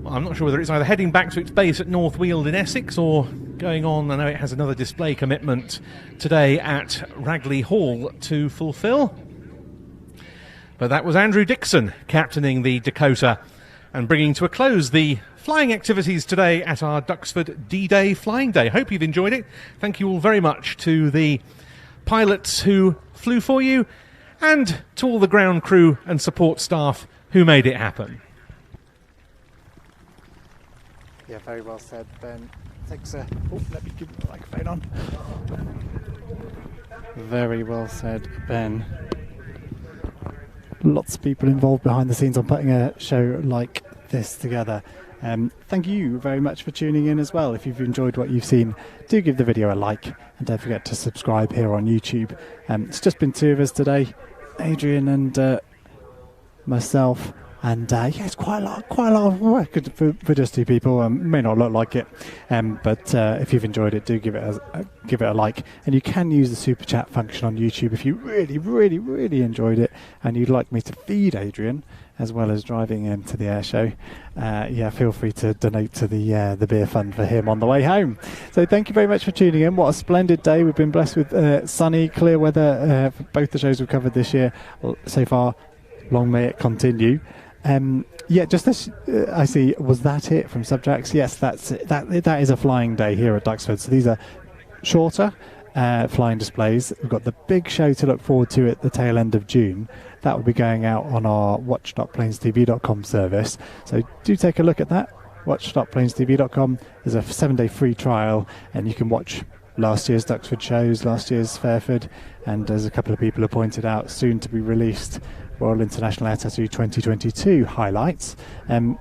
well, I'm not sure whether it's either heading back to its base at North Weald in Essex or going on. I know it has another display commitment today at Ragley Hall to fulfill. But that was Andrew Dixon captaining the Dakota and bringing to a close the flying activities today at our Duxford D-Day Flying Day. Hope you've enjoyed it. Thank you all very much to the pilots who flew for you, and to all the ground crew and support staff who made it happen. Yeah, very well said, Ben. Thanks. Let me give the microphone on. Very well said, Ben. Lots of people involved behind the scenes on putting a show like this together. Thank you very much for tuning in as well. If you've enjoyed what you've seen, do give the video a like and don't forget to subscribe here on YouTube. It's just been 2 of us today, Adrian and myself, and yeah, it's quite a lot of work for just 2 people. May not look like it, but if you've enjoyed it, do give it a like. And you can use the super chat function on YouTube if you really enjoyed it and you'd like me to feed Adrian as well as driving him to the air show. Yeah, feel free to donate to the beer fund for him on the way home. So thank you very much for tuning in. What a splendid day. We've been blessed with sunny, clear weather for both the shows we've covered this year so far. Long may it continue. Yeah, just this, I see, was that it from Subjects? Yes, that's it. That is a flying day here at Duxford. So these are shorter flying displays. We've got the big show to look forward to at the tail end of June. That will be going out on our watch.planestv.com service. So do take a look at that. Watch.planestv.com. There's a 7-day free trial and you can watch last year's Duxford shows, last year's Fairford, and as a couple of people have pointed out, soon to be released Royal International Air Tattoo 2022 highlights, and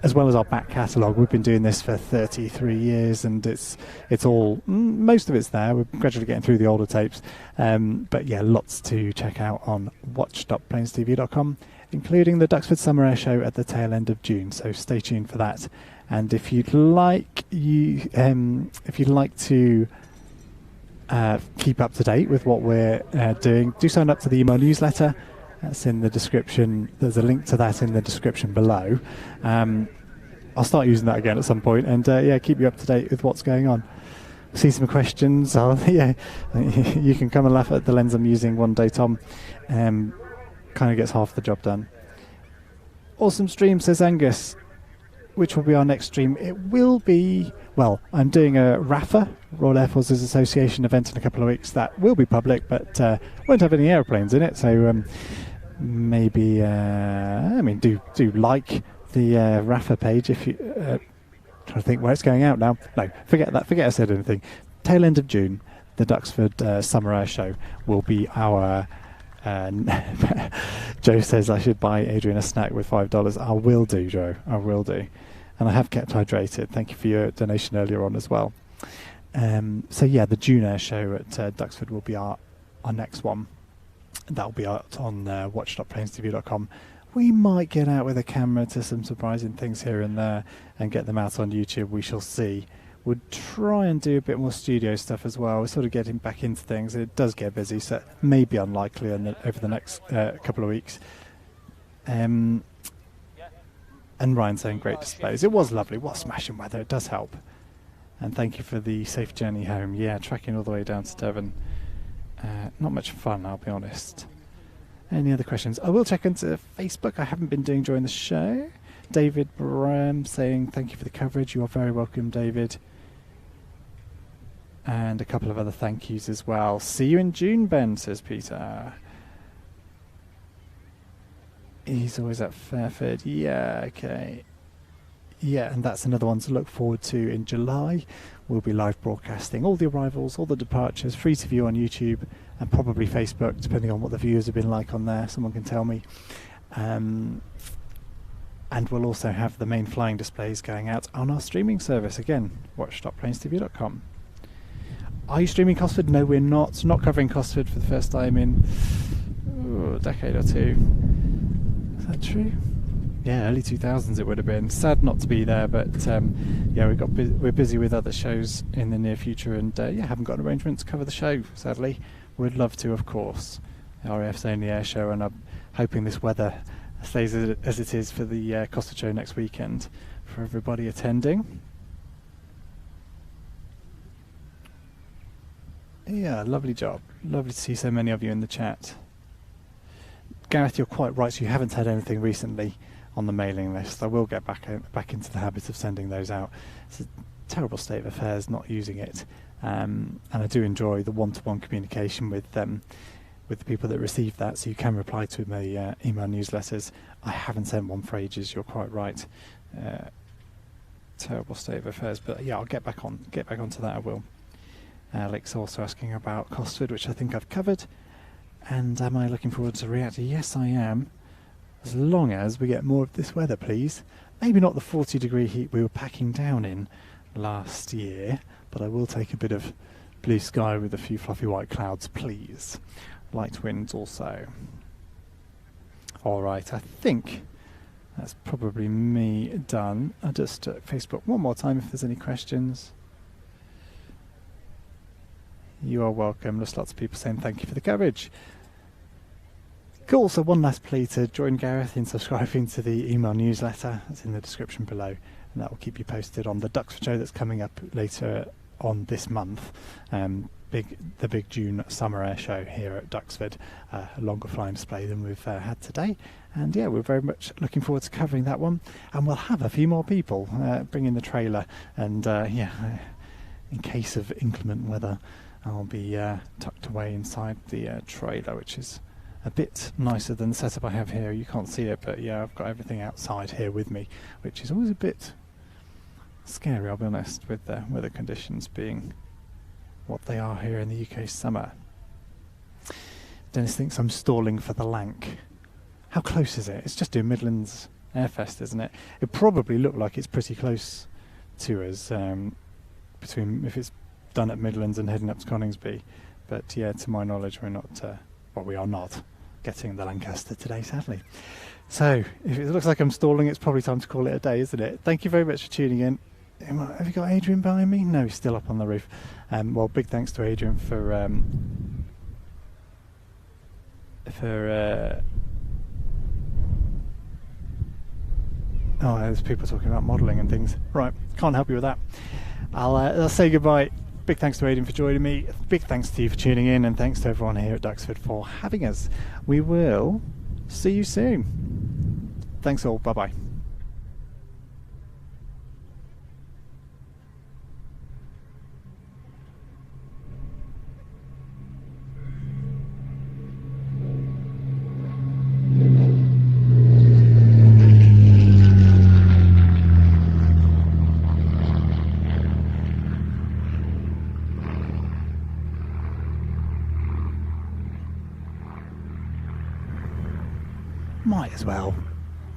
as well as our back catalogue. We've been doing this for 33 years and it's all, most of it's there. We're gradually getting through the older tapes, but yeah, lots to check out on watch.planestv.com, including the Duxford Summer Air Show at the tail end of June, so stay tuned for that. And if you'd like to keep up to date with what we're doing, do sign up to the email newsletter. That's in the description. There's a link to that in the description below. I'll start using that again at some point, and yeah, keep you up to date with what's going on. See some questions. Yeah, you can come and laugh at the lens I'm using one day, Tom. Kind of gets half the job done. Awesome stream, says Angus. Which will be our next stream? It will be, well, I'm doing a RAFA, Royal Air Forces Association event in a couple of weeks. That will be public, but won't have any aeroplanes in it. So maybe, I mean, do like the RAFA page if you, trying to think where it's going out now. No, forget that, forget I said anything. Tail end of June, the Duxford Summer Air Show will be our... Joe says I should buy Adrian a snack with $5. I will do, Joe. I will do. And I have kept hydrated. Thank you for your donation earlier on as well. So yeah, the June Air Show at Duxford will be our next one. That will be out on watch.planestv.com. We might get out with a camera to some surprising things here and there and get them out on YouTube. We shall see. We'll try and do a bit more studio stuff as well. We're sort of getting back into things. It does get busy, so it may be unlikely over the next couple of weeks. And Ryan saying great displays. It was lovely. What smashing weather. It does help. And thank you for the safe journey home. Yeah, tracking all the way down to Devon. Not much fun, I'll be honest. Any other questions? I will check into Facebook. I haven't been doing during the show. David Bram saying thank you for the coverage. You are very welcome, David. And a couple of other thank yous as well. See you in June, Ben, says Peter. He's always at Fairford. Yeah, okay. Yeah, and that's another one to look forward to in July. We'll be live broadcasting all the arrivals, all the departures, free to view on YouTube and probably Facebook, depending on what the viewers have been like on there. Someone can tell me. And we'll also have the main flying displays going out on our streaming service. Again, watch.planestv.com. Are you streaming Cosford? No, we're not. Not covering Cosford for the first time in a decade or two. Is that true? Yeah, early 2000s it would have been. Sad not to be there, but yeah, we're busy with other shows in the near future, and yeah, haven't got an arrangement to cover the show, sadly. We'd love to, of course. RAF's only air show, and I'm hoping this weather stays as it is for the Cosford show next weekend for everybody attending. Yeah, lovely job. Lovely to see so many of you in the chat. Gareth, you're quite right. So you haven't had anything recently on the mailing list. I will get back into the habit of sending those out. It's a terrible state of affairs not using it, and I do enjoy the one-to-one communication with the people that receive that. So you can reply to my email newsletters. I haven't sent one for ages. You're quite right. Terrible state of affairs, but yeah, I'll get back onto that. I will. Alex also asking about Cosford, which I think I've covered. And am I looking forward to Reactor? Yes, I am. As long as we get more of this weather, please. Maybe not the 40-degree heat we were packing down in last year, but I will take a bit of blue sky with a few fluffy white clouds, please. Light winds also. All right, I think that's probably me done. I'll just Facebook one more time if there's any questions. You are welcome. There's lots of people saying thank you for the coverage. Cool, so one last plea to join Gareth in subscribing to the email newsletter. That's in the description below, and that will keep you posted on the Duxford show that's coming up later on this month. The big June summer air show here at Duxford, a longer flying display than we've had today. And yeah, we're very much looking forward to covering that one. And we'll have a few more people bring in the trailer. And yeah, in case of inclement weather, I'll be tucked away inside the trailer, which is a bit nicer than the setup I have here. You can't see it, but yeah, I've got everything outside here with me, which is always a bit scary, I'll be honest, with the weather conditions being what they are here in the UK summer. Dennis thinks I'm stalling for the Lanc. How close is it? It's just doing Midlands Airfest, isn't it? It probably looked like it's pretty close to us, between if it's done at Midlands and heading up to Coningsby. But yeah, to my knowledge, we're not, we are not getting the Lancaster today, sadly. So if it looks like I'm stalling, it's probably time to call it a day, isn't it? Thank you very much for tuning in. Have you got Adrian behind me? No, he's still up on the roof. Well, big thanks to Adrian for oh, there's people talking about modelling and things. Right, can't help you with that. I'll say goodbye. Big thanks to Aidan for joining me. Big thanks to you for tuning in, and thanks to everyone here at Duxford for having us. We will see you soon. Thanks all. Bye-bye.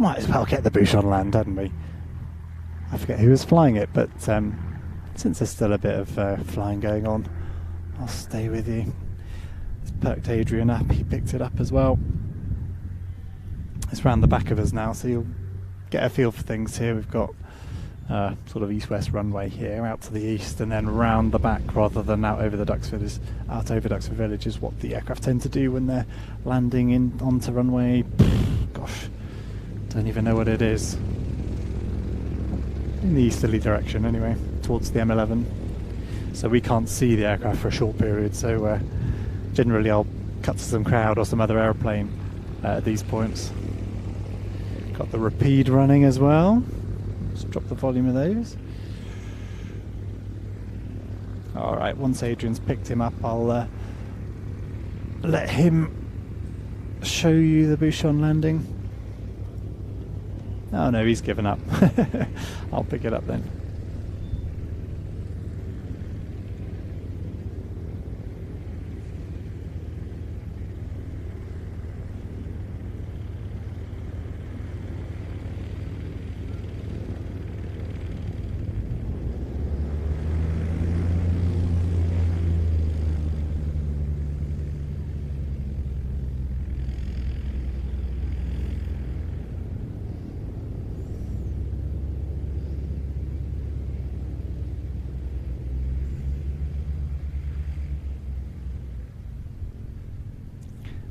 Might as well get the Bush on land, hadn't we? I forget who was flying it, but since there's still a bit of flying going on, I'll stay with you. It's perked Adrian up, he picked it up as well. It's round the back of us now, so you'll get a feel for things here. We've got sort of east-west runway here, out to the east, and then round the back rather than out over Duxford Village is what the aircraft tend to do when they're landing in onto runway. Gosh, don't even know what it is. In the easterly direction anyway, towards the M11. So we can't see the aircraft for a short period, so generally I'll cut to some crowd or some other aeroplane at these points. Got the Rapide running as well. Let's drop the volume of those. Alright, once Adrian's picked him up, I'll let him show you the Bouchon landing. Oh no, he's given up. I'll pick it up then.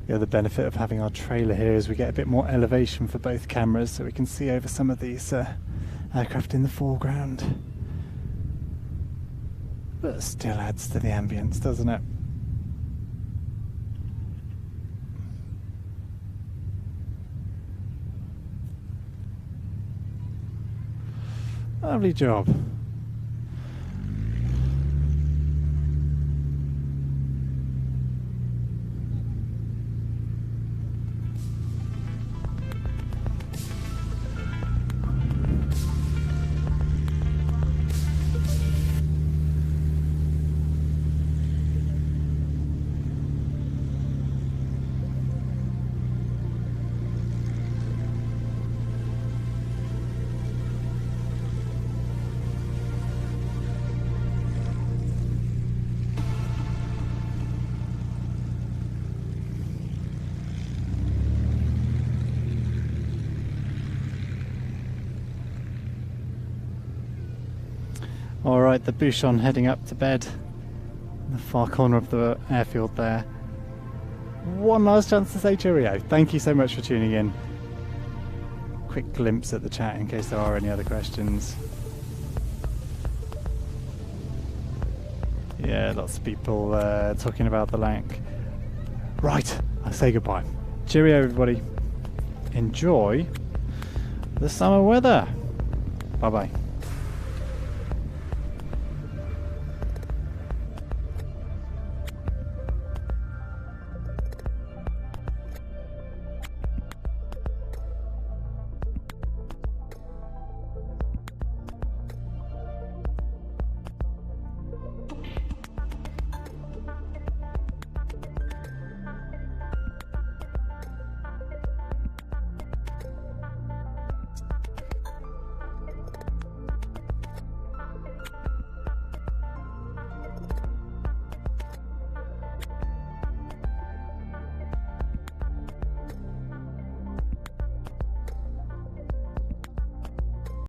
The other benefit of having our trailer here is we get a bit more elevation for both cameras, so we can see over some of these aircraft in the foreground. But it still adds to the ambience, doesn't it? Lovely job. Alright, the Bouchon heading up to bed in the far corner of the airfield there. One last chance to say cheerio. Thank you so much for tuning in. Quick glimpse at the chat in case there are any other questions. Yeah, lots of people talking about the lank. Right, I say goodbye. Cheerio everybody. Enjoy the summer weather. Bye bye.